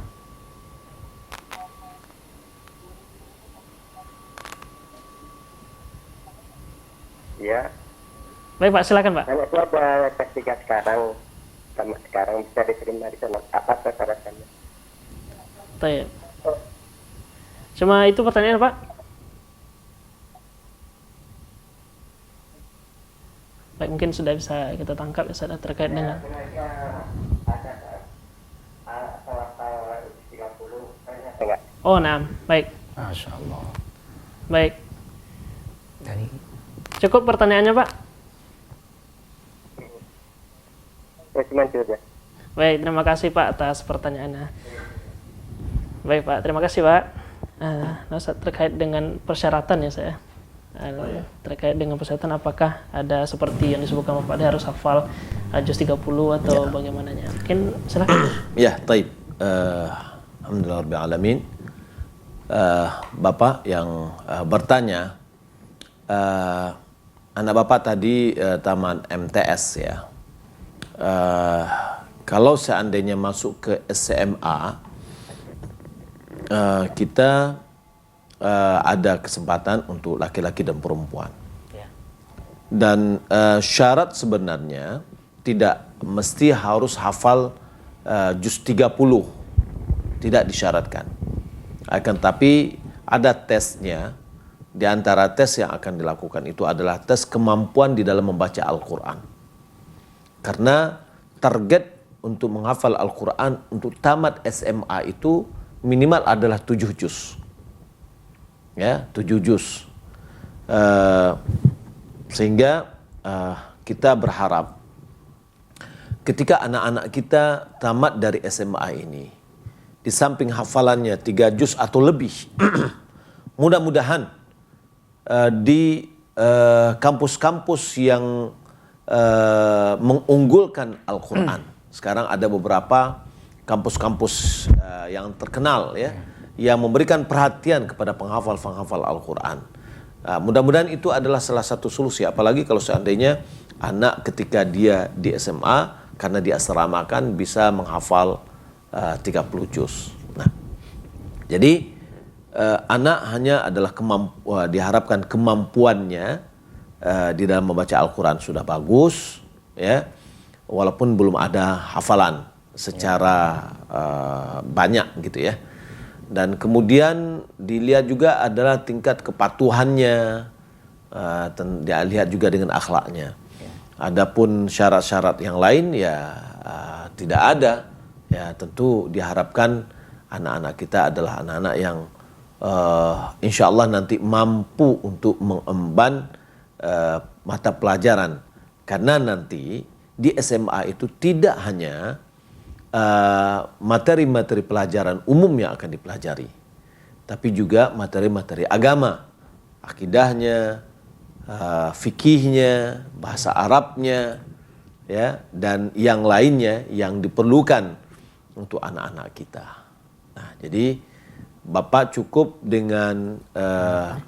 Ya.
Baik Pak, silakan Pak.
Anak saya ada kelas 3 sekarang, sama sekarang bisa diterima di sana. Apa persyaratannya?
Baik. Cuma itu pertanyaan Pak. Baik, mungkin sudah bisa kita tangkap ya, sudah terkait dengan Oh, nah, baik.
Masya Allah.
Baik. Cukup pertanyaannya Pak? Baik, terima kasih Pak atas pertanyaannya. Baik Pak, terima kasih Pak. Terkait dengan persyaratan ya saya. Terkait dengan persyaratan apakah ada seperti yang disebutkan Bapak dia harus hafal juz 30 atau bagaimananya? Mungkin silakan.
Ya, taib. Alhamdulillah rabbil alamin. Bapak yang bertanya, anak Bapak tadi taman MTS ya. Kalau seandainya masuk ke SMA, kita ada kesempatan untuk laki-laki dan perempuan. Dan syarat sebenarnya tidak mesti harus hafal juz 30, tidak disyaratkan. Akan tapi ada tesnya. Di antara tes yang akan dilakukan itu adalah tes kemampuan di dalam membaca Al-Quran. Karena target untuk menghafal Al-Quran untuk tamat SMA itu minimal adalah 7 juz. Ya, 7 juz. Sehingga kita berharap ketika anak-anak kita tamat dari SMA ini, di samping hafalannya 3 juz atau lebih, mudah-mudahan di kampus-kampus yang mengunggulkan Al-Quran. Sekarang ada beberapa kampus-kampus yang terkenal ya, yang memberikan perhatian kepada penghafal-penghafal Al-Quran. Mudah-mudahan itu adalah salah satu solusi. Apalagi kalau seandainya anak ketika dia di SMA, karena diasramakan bisa menghafal 30 juz. Nah, jadi anak hanya adalah diharapkan kemampuannya di dalam membaca Al-Quran sudah bagus, ya, walaupun belum ada hafalan secara banyak gitu ya. Dan kemudian dilihat juga adalah tingkat kepatuhannya, dilihat juga dengan akhlaknya. Adapun syarat-syarat yang lain ya tidak ada. Ya tentu diharapkan anak-anak kita adalah anak-anak yang insya Allah nanti mampu untuk mengemban mata pelajaran, karena nanti di SMA itu tidak hanya materi-materi pelajaran umum yang akan dipelajari, tapi juga materi-materi agama, akidahnya, fikihnya, bahasa Arabnya, ya, dan yang lainnya yang diperlukan untuk anak-anak kita. Nah, jadi Bapak cukup dengan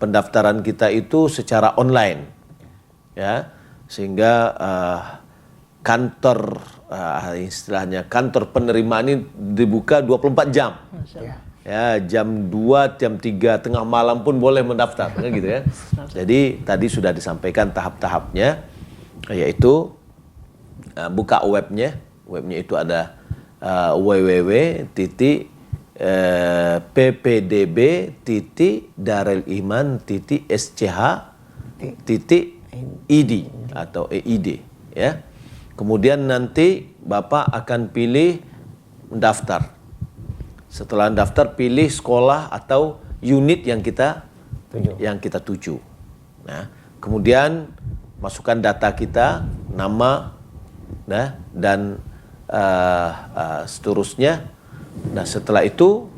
pendaftaran kita itu secara online, ya, sehingga kantor istilahnya kantor penerimaan ini dibuka 24 jam, ya, jam 2, jam 3 tengah malam pun boleh mendaftar, kan gitu ya. Jadi tadi sudah disampaikan tahap-tahapnya, yaitu buka webnya itu ada www.ppdb.dareliman.sch.id atau EID, ya. Kemudian nanti Bapak akan pilih mendaftar. Setelah daftar, pilih sekolah atau unit yang kita tuju. Nah, kemudian masukkan data kita, nama, nah, dan seterusnya. Nah, setelah itu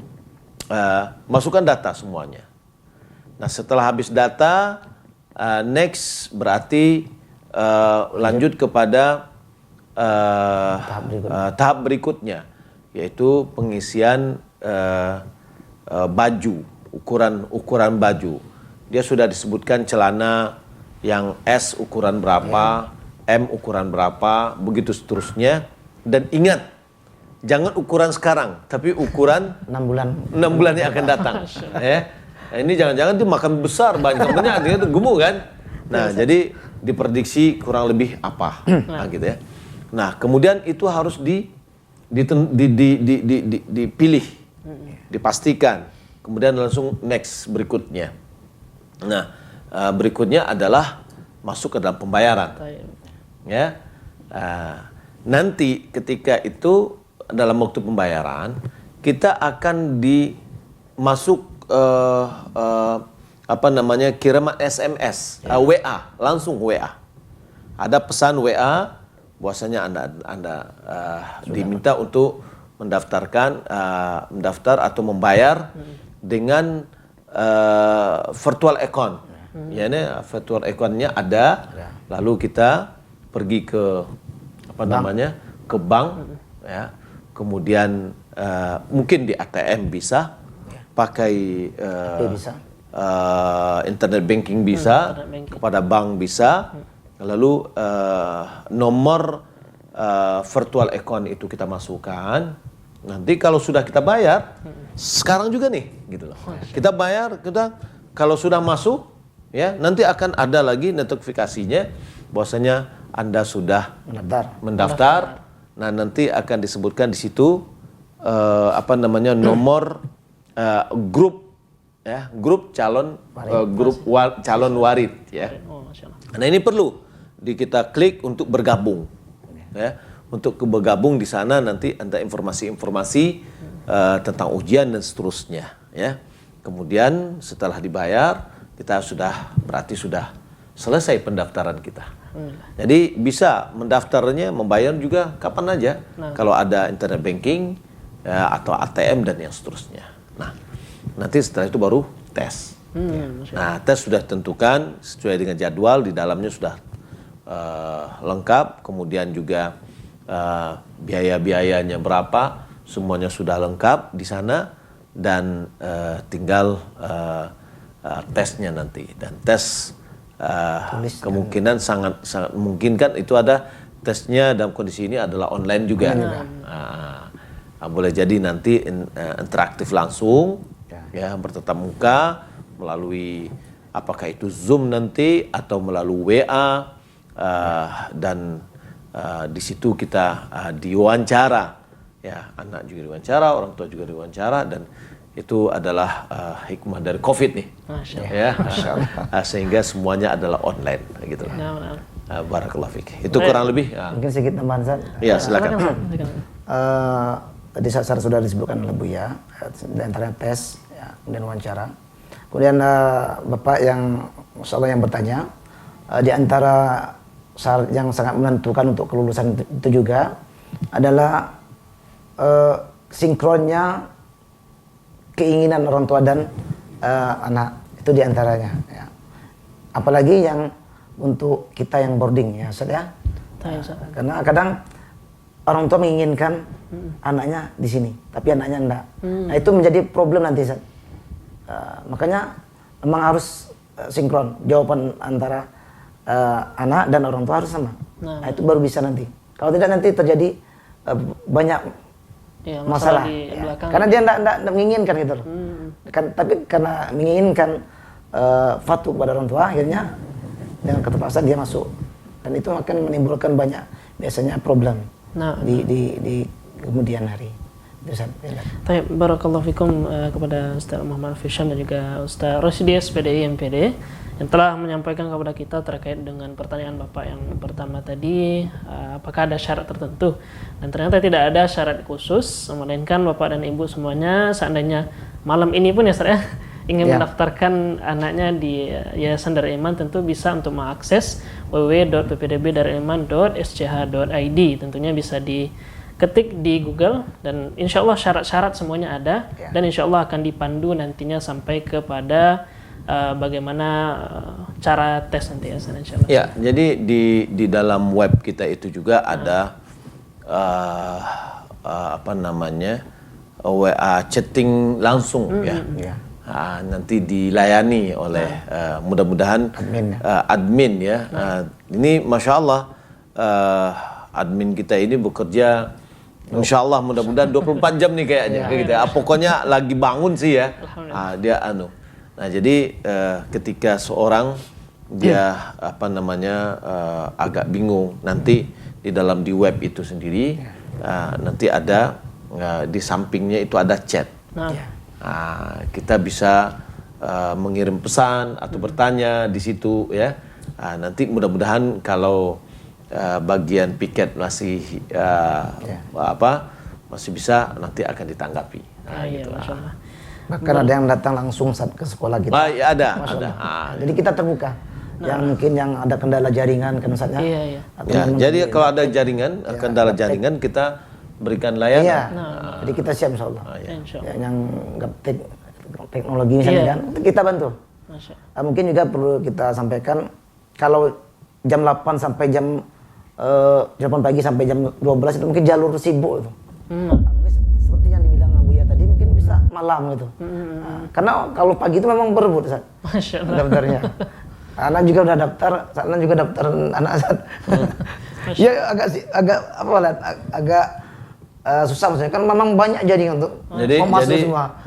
masukkan data semuanya. Nah, setelah habis data, next berarti lanjut kepada tahap berikutnya, yaitu pengisian baju, ukuran baju. Dia sudah disebutkan celana yang S ukuran berapa, M ukuran berapa, begitu seterusnya. Dan ingat, jangan ukuran sekarang, tapi ukuran
6 bulan.
6 bulan yang akan datang. Ya. Nah, ini jangan-jangan tuh makan besar, banyak itu gemuk kan. Nah, jadi diprediksi kurang lebih apa, nah, gitu ya. Nah, kemudian itu harus dipilih, dipastikan. Kemudian langsung next berikutnya. Nah, berikutnya adalah masuk ke dalam pembayaran. Ya, nanti ketika itu dalam waktu pembayaran kita akan kiriman SMS, WA, langsung WA. Ada pesan WA. Bahwasanya Anda diminta untuk mendaftar atau membayar dengan virtual account. Ya, ini virtual account-nya ada. Lalu kita pergi ke ke bank, ya. Kemudian mungkin di ATM bisa, pakai internet banking bisa, kepada bank bisa. Lalu nomor virtual account itu kita masukkan. Nanti kalau sudah kita bayar, sekarang juga nih, gitu loh. Kita bayar, kalau sudah masuk, ya, nanti akan ada lagi notifikasinya bahwasanya Anda sudah mendaftar. Nah, nanti akan disebutkan di situ nomor grup ya, grup calon calon warid ya. Nah, ini perlu kita klik untuk bergabung ya. Untuk bergabung di sana nanti ada informasi-informasi tentang ujian dan seterusnya ya. Kemudian setelah dibayar kita berarti sudah selesai pendaftaran kita. Jadi bisa mendaftarnya, membayar juga kapan aja. Kalau ada internet banking ya, atau ATM dan yang seterusnya. Nah, nanti setelah itu baru tes. Nah, tes sudah tentukan sesuai dengan jadwal, di dalamnya sudah lengkap. Kemudian juga biaya-biayanya berapa, semuanya sudah lengkap di sana, dan tinggal tesnya nanti. Dan tes kemungkinan sangat memungkinkan itu ada tesnya dalam kondisi ini adalah online juga. Boleh jadi nanti interaktif langsung ya, bertatap muka melalui apakah itu Zoom nanti atau melalui WA, dan di situ kita diwawancara ya, anak juga diwawancara, orang tua juga diwawancara, dan itu adalah hikmah dari COVID nih. Masya Allah. Sehingga semuanya adalah online gitu. Barakallahu fiik. Itu kurang lebih.
Mungkin sedikit tambahan Ustaz.
Iya, silakan.
Tadi secara sudah disebutkan oleh Buya, di antara tes ya, kemudian wawancara. Kemudian Bapak yang Masya Allah yang bertanya, di antara syarat yang sangat menentukan untuk kelulusan itu juga adalah sinkronnya keinginan orang tua dan anak, itu diantaranya ya. Apalagi yang untuk kita yang boarding ya Ustaz ya. Karena kadang orang tua menginginkan anaknya di sini, tapi anaknya enggak. Nah, itu menjadi problem nanti Ustaz. Makanya memang harus sinkron jawaban antara anak dan orang tua harus sama. Nah, itu baru bisa nanti. Kalau tidak nanti terjadi banyak masalah ya. Karena dia enggak menginginkan gitu loh. Tapi karena menginginkan fatwa kepada orang tua, akhirnya dengan keterpaksaan dia masuk, dan itu akan menimbulkan banyak biasanya problem di kemudian hari.
Baik, barakallahu fikum kepada Ustaz Muhammad Fishan dan juga Ustaz Rosydi SPDI MPD yang telah menyampaikan kepada kita terkait dengan pertanyaan Bapak yang pertama tadi, apakah ada syarat tertentu, dan ternyata tidak ada syarat khusus, melainkan Bapak dan Ibu semuanya seandainya malam ini pun ya Ustaz ya ingin mendaftarkan anaknya di Yayasan Darul Iman, tentu bisa untuk mengakses www.ppdb.darul-iman.sch.id. tentunya bisa diketik di Google, dan insya Allah syarat-syarat semuanya ada, dan insya Allah akan dipandu nantinya sampai kepada bagaimana cara tes nanti ya insya Allah.
Ya, jadi di dalam web kita itu juga ada WA chatting langsung ya. Nanti dilayani oleh mudah-mudahan admin ya. Ini Masya Allah admin kita ini bekerja Insya Allah mudah-mudahan 24 jam nih kayaknya gitu ya. Pokoknya lagi bangun sih ya. Dia Nah, jadi ketika seorang dia agak bingung, nanti di web itu sendiri nanti ada di sampingnya itu ada chat. Kita bisa mengirim pesan atau bertanya di situ ya. Nanti mudah-mudahan kalau bagian piket masih masih bisa, nanti akan ditanggapi.
Gitu.
Bahkan ada yang datang langsung saat ke sekolah kita.
Ada.
Jadi kita terbuka. Yang mungkin yang ada kendala jaringan kan Ustaz ya.
Jadi kalau ada jaringan, kendala jaringan kita berikan layanan.
Jadi kita siap insya Allah. Yang gaptek teknologi misalnya kan, kita bantu. Mungkin juga perlu kita sampaikan, kalau jam 8 sampai jam 8 pagi sampai jam 12 itu mungkin jalur sibuk itu. Seperti yang dibilang Buya tadi, mungkin bisa malam gitu. Karena kalau pagi itu memang berebut Ustaz.
Masya Allah.
Daftarnya. Anak juga udah daftar, sana juga daftar anak Ustaz. Ya agak susah maksudnya, kan memang banyak jaringan untuk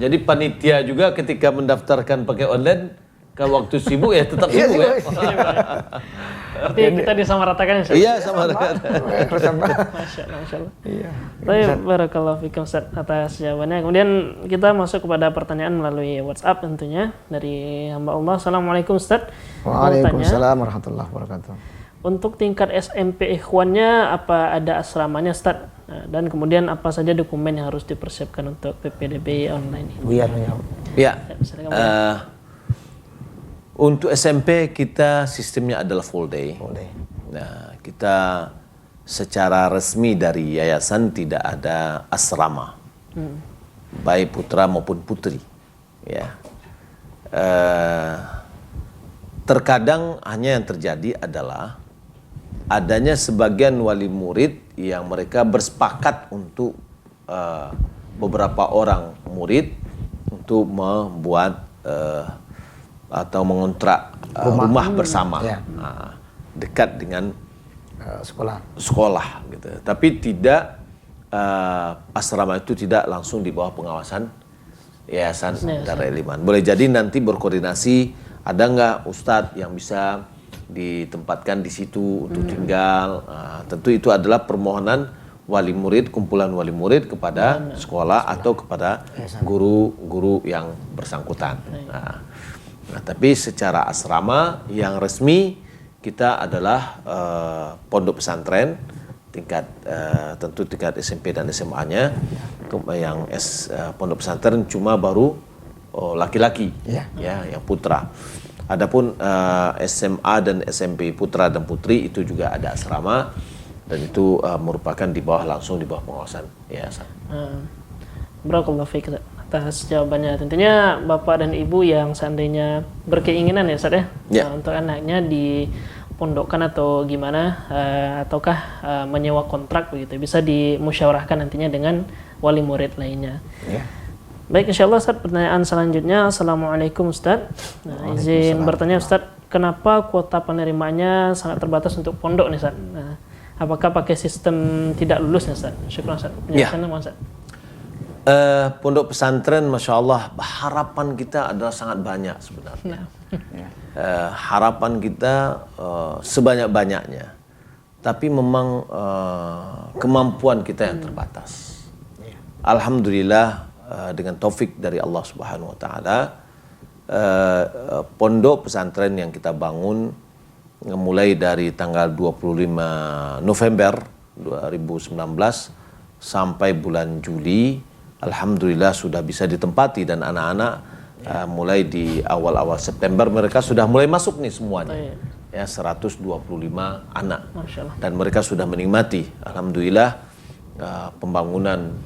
jadi panitia juga ketika mendaftarkan pakai online Kalau waktu sibuk ya tetap sibuk ya.
Berarti kita disamaratakan ya Ustaz?
Iya, sama dengan.
Masya Allah. Iya. Tapi barakallahu fikum Ustaz atas jawabannya. Kemudian kita masuk kepada pertanyaan melalui WhatsApp tentunya dari hamba Allah. Assalamualaikum Ustaz.
Waalaikumsalam warahmatullahi wabarakatuh.
Untuk tingkat SMP ikhwannya apa ada asramanya Ustaz? Dan kemudian apa saja dokumen yang harus dipersiapkan untuk PPDB online ini?
Buyar menjawab.
Ya. Untuk SMP kita sistemnya adalah full day. Nah, kita secara resmi dari yayasan tidak ada asrama, baik putra maupun putri. Ya, terkadang hanya yang terjadi adalah adanya sebagian wali murid yang mereka bersepakat untuk beberapa orang murid untuk membuat atau mengontrak rumah bersama dekat dengan sekolah gitu. Tapi tidak asrama itu tidak langsung di bawah pengawasan yayasan Darul Iman. Boleh jadi nanti berkoordinasi, ada nggak ustadz yang bisa ditempatkan di situ untuk tinggal. Tentu itu adalah permohonan wali murid, kumpulan wali murid kepada sekolah atau kepada guru-guru yang bersangkutan. Nah, tapi secara asrama yang resmi kita adalah pondok pesantren tingkat tentu tingkat SMP dan SMA-nya. Yang pondok pesantren cuma baru laki-laki, ya, yang putra. Adapun SMA dan SMP putra dan putri itu juga ada asrama dan itu merupakan di bawah langsung di bawah pengawasan yayasan.
Barakallahu fiik atas jawabannya. Tentunya Bapak dan Ibu yang seandainya berkeinginan ya Ustaz ya, untuk anaknya dipondokkan atau gimana, ataukah menyewa kontrak begitu, bisa dimusyawarahkan nantinya dengan wali murid lainnya. Baik, insyaallah Ustaz, pertanyaan selanjutnya. Assalamualaikum Ustaz. Nah, izin bertanya Ustaz, kenapa kuota penerimanya sangat terbatas untuk pondok nih Ustaz? Nah, apakah pakai sistem tidak lulus ya Ustaz? Syukran Ustaz. Penjelasannya mohon Ustaz.
Pondok pesantren, masya Allah, harapan kita adalah sangat banyak sebenarnya. Harapan kita sebanyak-banyaknya, tapi memang kemampuan kita yang terbatas. Alhamdulillah dengan taufik dari Allah Subhanahu Wa Taala, pondok pesantren yang kita bangun mulai dari tanggal 25 November 2019 sampai bulan Juli. Alhamdulillah sudah bisa ditempati dan anak-anak mulai di awal-awal September mereka sudah mulai masuk nih semuanya. Ya, 125 anak. Dan mereka sudah menikmati. Alhamdulillah pembangunan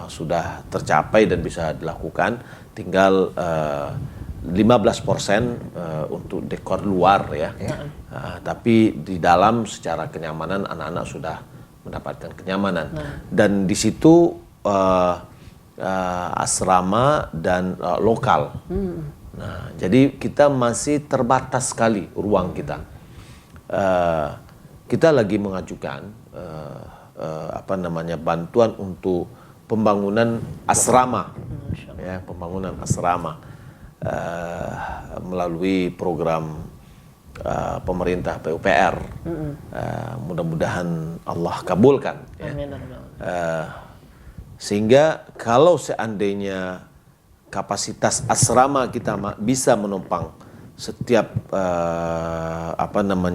sudah tercapai dan bisa dilakukan. Tinggal 15% untuk dekor luar ya. Tapi di dalam secara kenyamanan anak-anak sudah mendapatkan kenyamanan. Dan di situ asrama dan lokal. Nah, jadi kita masih terbatas sekali ruang kita. Kita lagi mengajukan bantuan untuk pembangunan asrama, ya, pembangunan asrama melalui program pemerintah PUPR. Mudah-mudahan Allah kabulkan. Ya. Sehingga kalau seandainya kapasitas asrama kita bisa menumpang setiap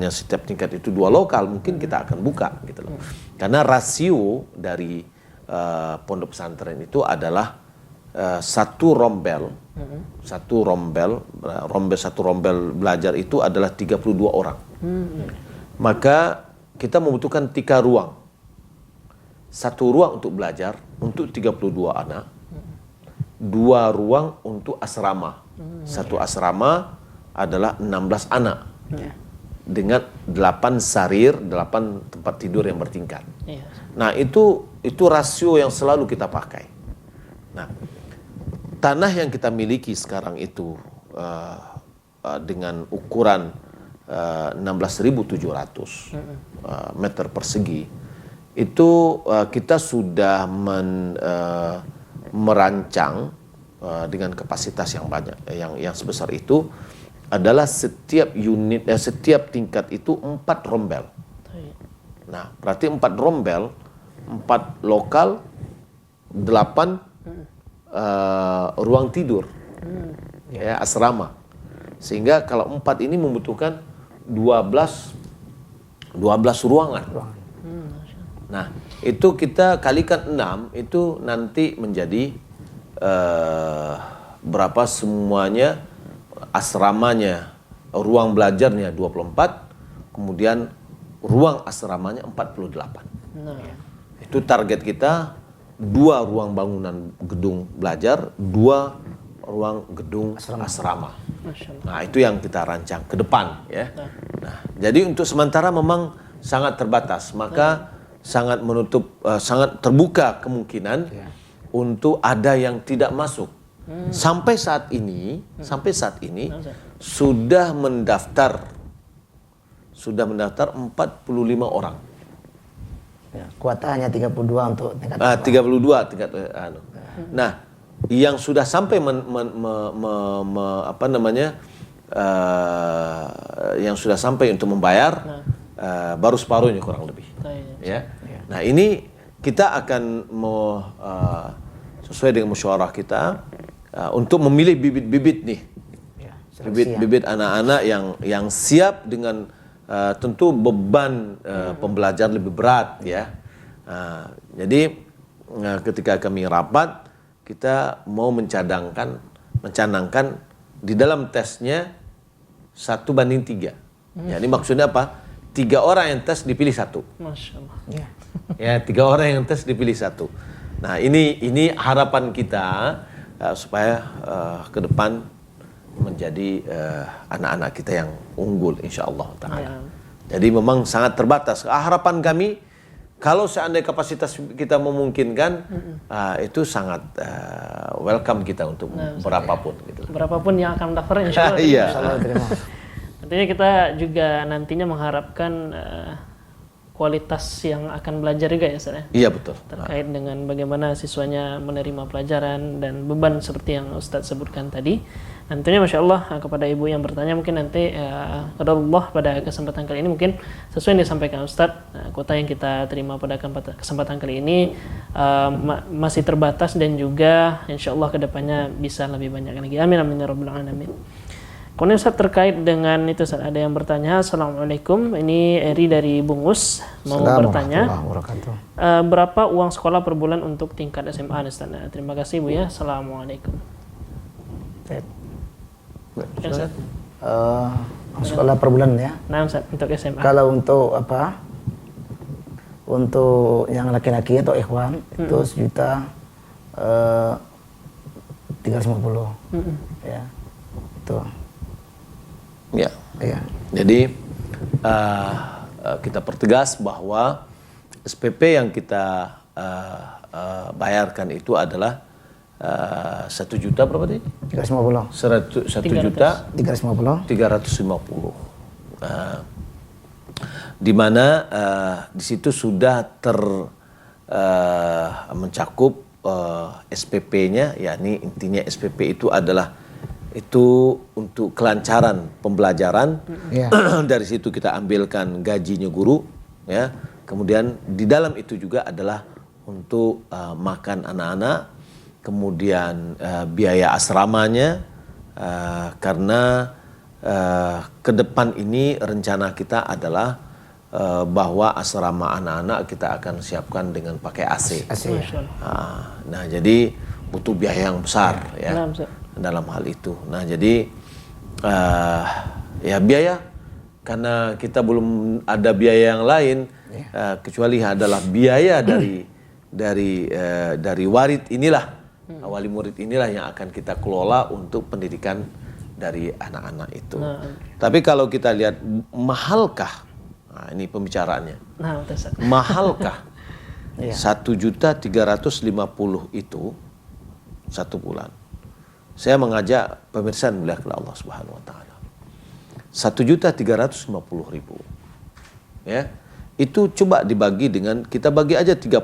setiap tingkat itu 2 lokal, mungkin kita akan buka gitu loh. Karena rasio dari pondok pesantren itu adalah satu rombel belajar itu adalah 32 orang. Maka kita membutuhkan 3 ruang. 1 ruang untuk belajar untuk 32 anak, 2 ruang untuk asrama. 1 asrama adalah 16 anak dengan 8 sarir, 8 tempat tidur yang bertingkat. Nah, itu rasio yang selalu kita pakai. Nah, tanah yang kita miliki sekarang itu dengan ukuran 16.700 meter persegi. Itu kita sudah merancang dengan kapasitas yang banyak, yang sebesar itu adalah setiap unit, setiap tingkat itu 4 rombel. Nah, berarti 4 rombel, 4 lokal, 8 ruang tidur, ya, asrama. Sehingga kalau 4 ini membutuhkan 12 ruangan. Nah, itu kita kalikan 6, itu nanti menjadi berapa semuanya, asramanya, ruang belajarnya 24, kemudian ruang asramanya 48. Itu target kita, 2 ruang bangunan gedung belajar, 2 ruang gedung asrama. Nah, itu yang kita rancang ke depan, ya. Nah, jadi untuk sementara memang sangat terbatas, maka sangat terbuka kemungkinan untuk ada yang tidak masuk. Sampai saat ini sudah mendaftar 45 orang.
Ya, kuota hanya 32 untuk tingkat
32 tingkat Nah, yang sudah sampai yang sudah sampai untuk membayar baru separuhnya kurang lebih. Ya. Nah, ini kita akan sesuai dengan musyawarah kita untuk memilih bibit-bibit nih. Bibit-bibit anak-anak yang siap dengan tentu beban pembelajaran lebih berat, ya. Jadi ketika kami rapat, kita mau mencanangkan di dalam tesnya 1:3. Ya, ini maksudnya apa? 3 orang yang tes dipilih 1.
Masya Allah.
Ya, 3 orang yang tes dipilih 1. Nah, ini harapan kita supaya ke depan menjadi anak-anak kita yang unggul insyaallah ta'ala. Jadi memang sangat terbatas. Harapan kami kalau seandainya kapasitas kita memungkinkan, itu sangat welcome kita untuk berapapun. Gitu.
Berapapun yang akan daftar insyaallah.
Iya.
Tentunya kita juga nantinya mengharapkan kualitas yang akan belajar juga ya Ustaz ya?
Iya betul.
Terkait dengan bagaimana siswanya menerima pelajaran dan beban seperti yang Ustaz sebutkan tadi. Tentunya Masya Allah kepada ibu yang bertanya mungkin nanti qadarullah pada kesempatan kali ini mungkin sesuai yang disampaikan Ustaz, kuota yang kita terima pada kesempatan kali ini masih terbatas dan juga Insya Allah kedepannya bisa lebih banyak lagi. Amin amin ya rabbal alamin. Kemudian Ustaz terkait dengan itu Ustaz, ada yang bertanya, Assalamualaikum, ini Eri dari Bungus mau bertanya, berapa uang sekolah per bulan untuk tingkat SMA Ustaz? Terima kasih Bu ya, Assalamualaikum.
Sekolah per bulan ya?
Nah Ustaz, untuk SMA.
Kalau untuk apa? Untuk yang laki-laki atau ikhwan itu 1.350.000. Ya. Itu.
Ya. Jadi kita pertegas bahwa SPP yang kita bayarkan itu adalah 1 juta berapa tadi?
350.
1 juta
350.
Di mana di situ sudah mencakup SPP-nya, yakni intinya SPP itu adalah itu untuk kelancaran pembelajaran. Dari situ kita ambilkan gajinya guru, ya. Kemudian di dalam itu juga adalah untuk makan anak-anak, kemudian biaya asramanya, karena ke depan ini rencana kita adalah bahwa asrama anak-anak kita akan siapkan dengan pakai AC. Nah, jadi butuh biaya yang besar, ya. Dalam hal itu. Nah, jadi ya biaya, karena kita belum ada biaya yang lain kecuali adalah biaya dari warid inilah, wali murid inilah yang akan kita kelola untuk pendidikan dari anak-anak itu. Tapi kalau kita lihat mahalkah, nah ini pembicaraannya. Mahalkah 1.350.000 itu 1 bulan? Saya mengajak pemirsa melihat kepada Allah Subhanahu wa taala. 1.350.000. Ya. Itu coba dibagi dengan, kita bagi aja 30.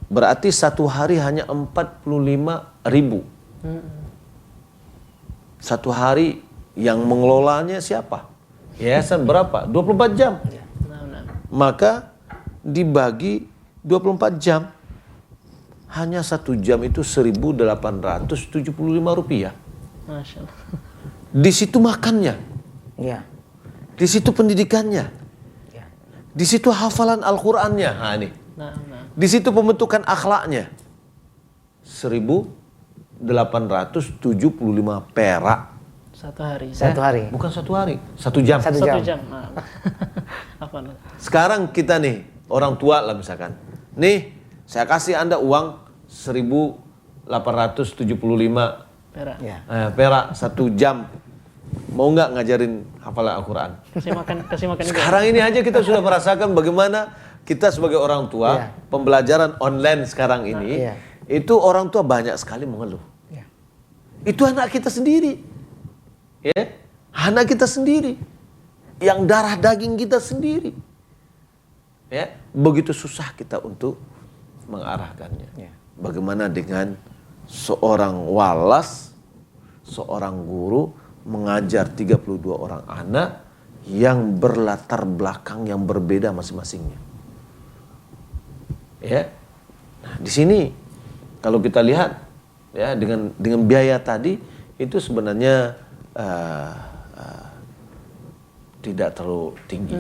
Berarti 1 hari hanya 45.000. satu hari yang mengelolanya siapa? Yayasan berapa? 24 jam. Maka dibagi 24 jam. Hanya 1 jam itu 1.875 rupiah.
Masya Allah.
Di situ makannya.
Ya.
Di situ pendidikannya.
Ya.
Di situ hafalan Al-Qur'annya. Nah, ini. Di situ pembentukan akhlaknya. 1.875 perak.
Satu hari.
Satu hari.
Bukan 1 hari, 1 jam.
1
Satu
jam.
jam. Apa?
Sekarang kita nih, orang tua lah misalkan. Nih, saya kasih Anda uang 1.875
Perak.
Ya.
perak 1 jam. Mau nggak ngajarin hafalan Al-Quran?
Kasih makan juga.
Sekarang ini aja kita sudah merasakan bagaimana kita sebagai orang tua,
Iya.
pembelajaran online sekarang ini,
Iya.
itu orang tua banyak sekali mengeluh.
Ya.
Itu anak kita sendiri. Ya, anak kita sendiri. Yang darah daging kita sendiri. Ya, begitu susah kita untuk mengarahkannya.
Ya.
Bagaimana dengan seorang walas, seorang guru mengajar 32 orang anak yang berlatar belakang yang berbeda masing-masingnya. Ya. Nah, di sini kalau kita lihat ya dengan biaya tadi itu sebenarnya tidak terlalu tinggi.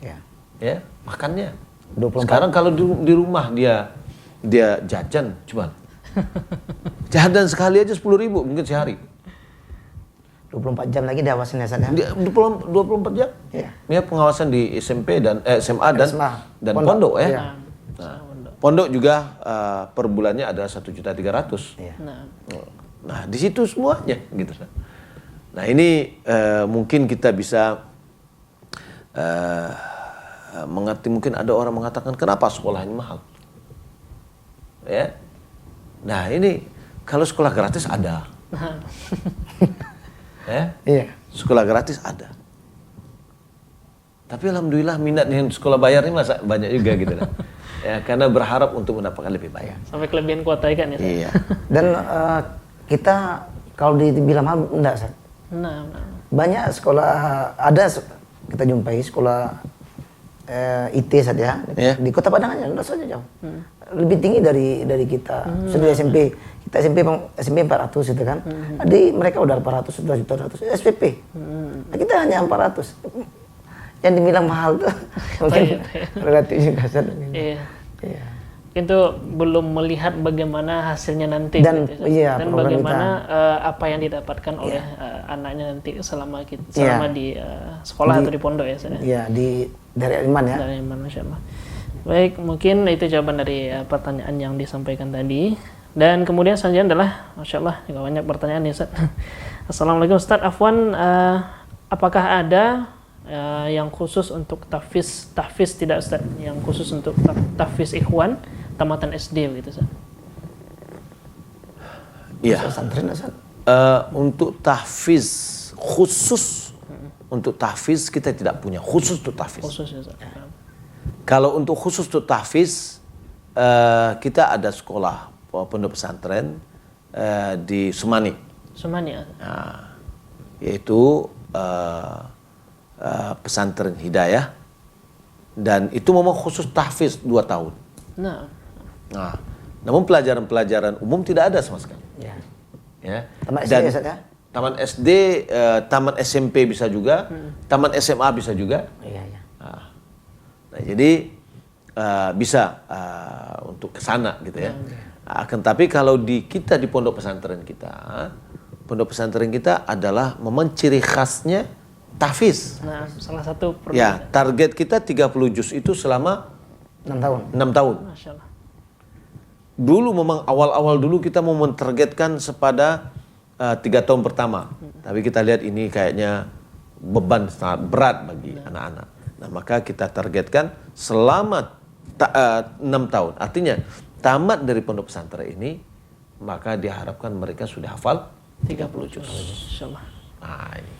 Ya.
Ya, makannya.
24.
Sekarang kalau di rumah dia jajan cuman jajan sekali aja 10.000 mungkin sehari.
24 jam lagi diawasin ya, San, ya?
24 jam.
Iya.
Ya, pengawasan di SMP dan SMA dan
Pondok.
pondok ya.
Iya.
Nah, pondok juga per bulannya ada 1.300.000.
Iya.
Nah, di situ semuanya gitu. Nah, ini mungkin kita bisa mengerti, mungkin ada orang mengatakan kenapa sekolah ini mahal. Ya. Nah, ini kalau sekolah gratis ada. Ya.
Iya.
Sekolah gratis ada. Tapi alhamdulillah minat dengan sekolah bayar ini masa banyak juga gitu kan. Ya, karena berharap untuk mendapatkan lebih banyak.
Sampai kelebihan kuota ikan ya.
Iya.
Dan kita kalau dibilang mahal enggak, San.
Nah.
Banyak sekolah kita jumpai sekolah IT saja
Ya.
di Kota Padang aja, enggak saja jauh. Lebih tinggi dari kita. Sudah SMP, kita SMP 400 itu kan. Jadi mereka udah 400, sudah 100 SPP. Nah, kita hanya 400. Yang dibilang mahal tuh mungkin relatif juga.
Iya.
Iya.
Mungkin tuh belum melihat bagaimana hasilnya nanti
Dan,
gitu.
iya,
Dan
program
bagaimana apa yang didapatkan oleh anaknya nanti selama di sekolah atau di pondok ya.
Iya, dari Iman ya.
Dari Iman, Masya Allah. Baik, mungkin itu jawaban dari pertanyaan yang disampaikan tadi. Dan kemudian selanjutnya adalah, Masya Allah, juga banyak pertanyaan ya Ustaz. Assalamualaikum Ustaz, Afwan, apakah ada yang khusus untuk tahfiz tidak Ustaz? Yang khusus untuk tahfiz ikhwan tamatan SD gitu Ustaz?
Iya.
Pesantren Ustaz.
Untuk tahfiz khusus, untuk tahfiz kita tidak punya khusus untuk tahfiz.
Khusus ya Ustaz.
Kalau untuk khusus untuk tahfiz, kita ada sekolah pondok pesantren di Sumani.
Sumani ya?
Nah, yaitu pesantren Hidayah, dan itu memang khusus tahfiz 2 tahun.
Nah,
Namun pelajaran-pelajaran umum tidak ada sama sekali.
Ya.
Ya.
Taman SD
Dan
Ustaz ya?
taman SD, taman SMP bisa juga, taman SMA bisa juga.
Iya, iya.
Nah, jadi bisa untuk ke sana gitu ya. Akan tapi kalau kita di pondok pesantren kita adalah memang ciri khasnya tahfiz.
nah salah satu
Ya, target kita 30 juz itu selama
6 tahun.
6 tahun.
Masya Allah.
Dulu memang awal-awal dulu kita mau mentargetkan sepada 3 tahun pertama. Tapi kita lihat ini kayaknya beban sangat berat bagi anak-anak. Nah, maka kita targetkan selama 6 tahun. Artinya tamat dari pondok pesantren ini, maka diharapkan mereka sudah hafal
30 juz. Insyaallah.
Nah, ini.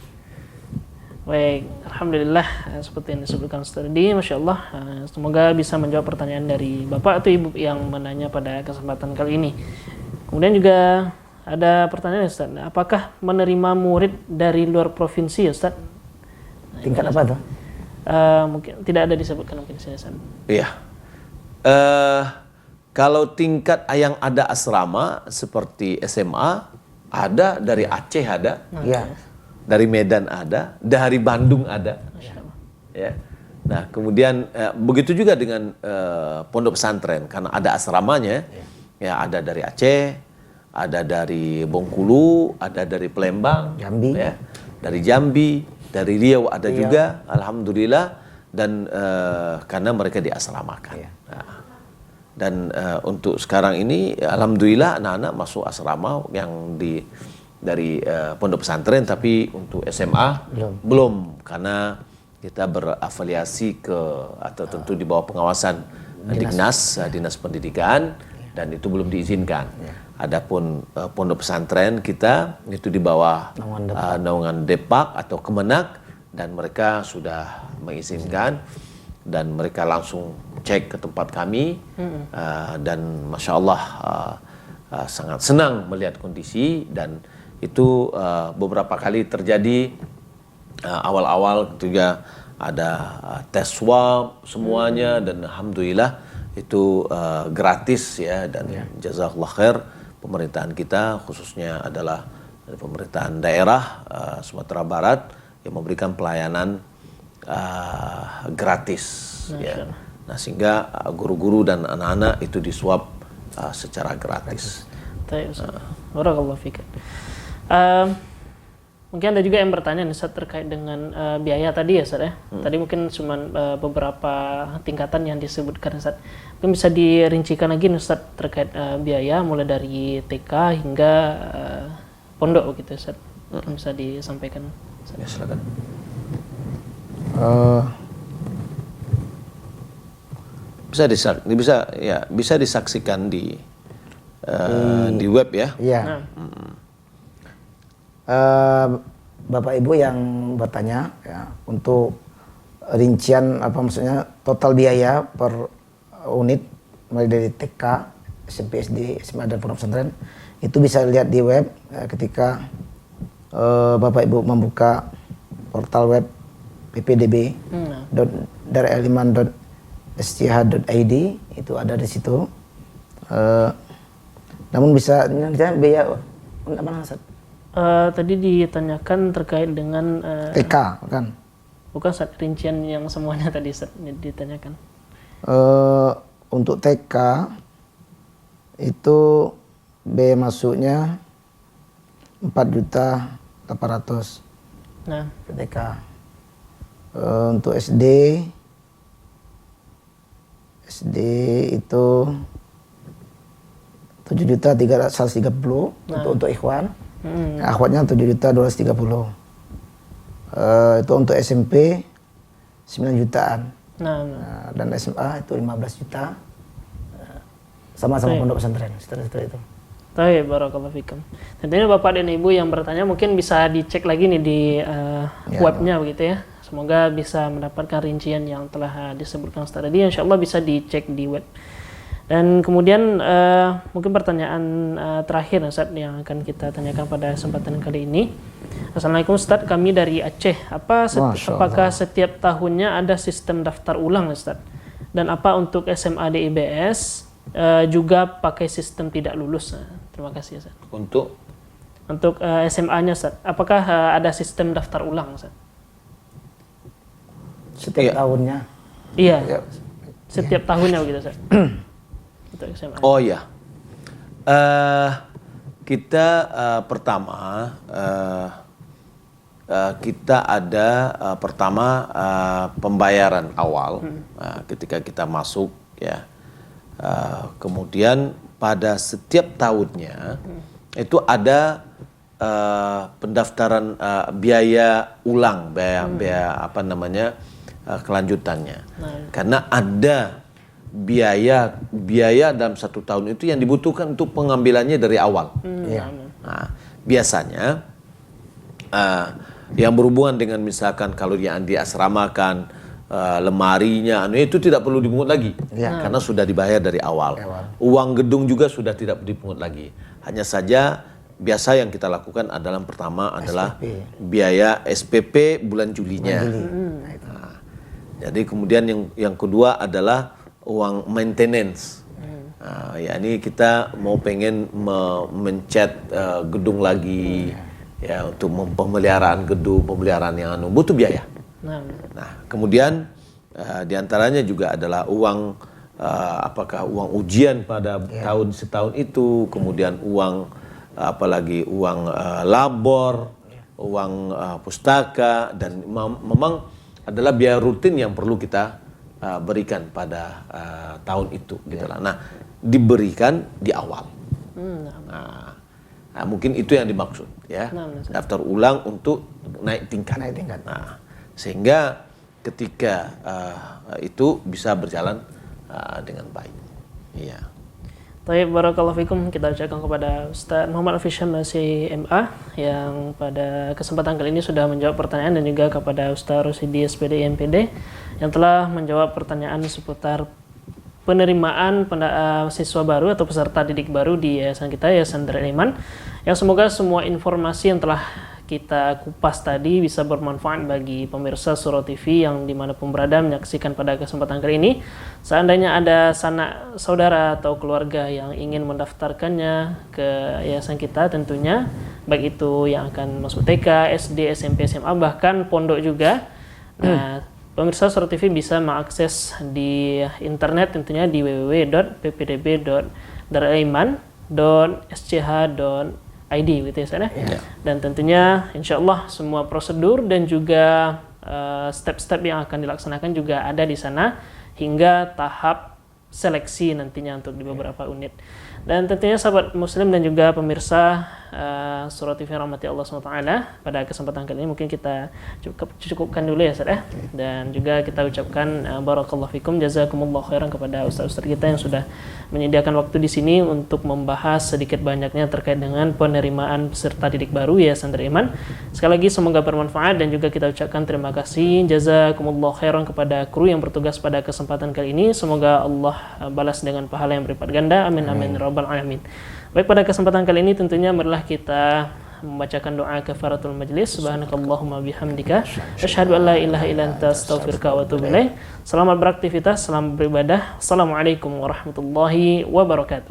Baik, alhamdulillah seperti yang disebutkan Ustaz tadi, Masya Allah, semoga bisa menjawab pertanyaan dari Bapak atau Ibu yang menanya pada kesempatan kali ini. Kemudian juga ada pertanyaan Ustaz. Apakah menerima murid dari luar provinsi Ustaz?
Tingkat apa tuh?
Mungkin tidak ada disebutkan mungkin saya Ustaz.
Iya. Kalau tingkat yang ada asrama seperti SMA, ada dari Aceh ada, dari Medan ada, dari Bandung ada. Ya. Nah, kemudian begitu juga dengan pondok pesantren karena ada asramanya, ya ada dari Aceh, ada dari Bengkulu, ada dari Palembang,
Jambi,
ya, dari Jambi, dari Riau ada juga, alhamdulillah, dan karena mereka diasramakan. Nah, dan untuk sekarang ini, alhamdulillah anak-anak masuk asrama yang dari pondok pesantren, tapi untuk SMA belum karena kita berafiliasi atau tentu di bawah pengawasan Dinas Pendidikan dan itu belum diizinkan. Adapun pondok pesantren kita itu di bawah naungan Depak atau Kemenak dan mereka sudah mengizinkan dan mereka langsung cek ke tempat kami dan masya Allah sangat senang melihat kondisi dan itu beberapa kali terjadi. Awal-awal juga ada tes swab semuanya dan alhamdulillah itu gratis ya dan jazakallah khair pemerintahan kita khususnya adalah pemerintahan daerah Sumatera Barat yang memberikan pelayanan gratis ya. Nah sehingga guru-guru dan anak-anak itu diswab secara gratis.
Barakallahu fiik. Mungkin ada juga yang bertanya Ustaz terkait dengan biaya tadi ya Ustaz ya. Tadi mungkin cuma beberapa tingkatan yang disebutkan Ustaz. Mungkin bisa dirincikan lagi Ustaz terkait biaya mulai dari TK hingga pondok begitu Ustaz. Mungkin bisa disampaikan.
Ya, silakan. Bisa disaksikan di web ya.
Iya. Bapak Ibu yang bertanya ya, untuk rincian apa maksudnya total biaya per unit mulai dari TK, SMP, SD, SMA dan pondok pesantren itu bisa lihat di web ketika Bapak Ibu membuka portal web ppdb.darulilman.sch.id itu ada di situ. Namun bisa biaya mana Ustaz?
Tadi ditanyakan terkait dengan
TK kan?
Bukan Ustaz, rincian yang semuanya tadi Ustaz ditanyakan.
Untuk TK itu biaya masuknya 4.800.000.
Nah,
TK. Untuk SD itu 7.330.000 untuk ikhwan. Akhwatnya 7.230.000. Itu untuk SMP 9 jutaan. Dan SMA itu 15 juta. Sama-sama pondok pesantren setelah itu.
Baik, barakallahu fikum. Tentunya Bapak dan Ibu yang bertanya mungkin bisa dicek lagi nih di webnya begitu ya. Semoga bisa mendapatkan rincian yang telah disebutkan Ustaz tadi. Insyaallah bisa dicek di web. Dan kemudian mungkin pertanyaan terakhir Ustaz yang akan kita tanyakan pada kesempatan kali ini. Assalamualaikum Ustaz, kami dari Aceh. Apakah setiap tahunnya ada sistem daftar ulang Ustaz? Dan apa untuk SMA DIBS juga pakai sistem tidak lulus? Terima kasih Ustaz.
Untuk
SMA-nya Ustaz, apakah ada sistem daftar ulang Ustaz?
Setiap tahunnya?
Iya. Setiap tahunnya begitu Ustaz.
Oh ya, kita pertama kita ada pembayaran awal ketika kita masuk ya, kemudian pada setiap tahunnya itu ada pendaftaran biaya ulang, biaya apa namanya kelanjutannya, karena ada biaya dalam satu tahun itu yang dibutuhkan untuk pengambilannya dari awal. Nah, biasanya yang berhubungan dengan misalkan kalau yang diasramakan lemarinya itu tidak perlu dipungut lagi karena sudah dibayar dari awal. Uang gedung juga sudah tidak dipungut lagi. Hanya saja biasa yang kita lakukan adalah pertama adalah biaya SPP bulan Julinya. Nah, jadi kemudian yang kedua adalah uang maintenance. Nah, ya ini kita mau pengen mencat gedung lagi, ya untuk pemeliharaan gedung, pemeliharaan yang butuh biaya. Nah, kemudian diantaranya juga adalah uang, apakah uang ujian pada tahun setahun itu, kemudian uang apalagi uang labor, uang pustaka, dan memang adalah biaya rutin yang perlu kita berikan pada tahun itu, gitulah. Nah, diberikan di awal. Nah, mungkin itu yang dimaksud, ya, daftar ulang untuk naik tingkat. Nah, sehingga ketika itu bisa berjalan dengan baik. Iya.
Baik, barakallahu fikum. Kita ucapkan kepada Ustaz Muhammad Al-Fisyam MA yang pada kesempatan kali ini sudah menjawab pertanyaan, dan juga kepada Ustaz Rosidi SPD MPD yang telah menjawab pertanyaan seputar penerimaan siswa baru atau peserta didik baru di yayasan kita, Yayasan Darul Iman. Yang semoga semua informasi yang telah kita kupas tadi bisa bermanfaat bagi pemirsa Surau TV yang dimanapun berada menyaksikan pada kesempatan kali ini. Seandainya ada sanak saudara atau keluarga yang ingin mendaftarkannya ke yayasan kita, tentunya baik itu yang akan masuk TK, SD, SMP, SMA, bahkan pondok juga. Nah, pemirsa Surau TV bisa mengakses di internet tentunya di www.ppdb.daruliman.sch.id gitu ya, Ustaz, ya. Dan tentunya insyaallah semua prosedur dan juga step-step yang akan dilaksanakan juga ada di sana hingga tahap seleksi nantinya untuk di beberapa unit. Dan tentunya sahabat muslim dan juga pemirsa Surau TV rahmati Allah SWT, pada kesempatan kali ini mungkin kita cukupkan dulu ya, Ustaz, ya. Dan juga kita ucapkan barakallahu fikum, jazakumullah khairan kepada ustaz-ustaz kita yang sudah menyediakan waktu di sini untuk membahas sedikit banyaknya terkait dengan penerimaan peserta didik baru Yayasan Darul Iman. Sekali lagi semoga bermanfaat, dan juga kita ucapkan terima kasih jazakumullah khairan kepada kru yang bertugas pada kesempatan kali ini. Semoga Allah balas dengan pahala yang berlipat ganda. Amin amin rabbal alamin. Baik, pada kesempatan kali ini tentunya marilah kita membacakan doa kafaratul majlis. Subhanakallahumma bihamdika asyhadu an la ilaha illa anta astaghfiruka wa atubu ilaik. Selamat beraktivitas, selamat beribadah. Assalamualaikum warahmatullahi wabarakatuh.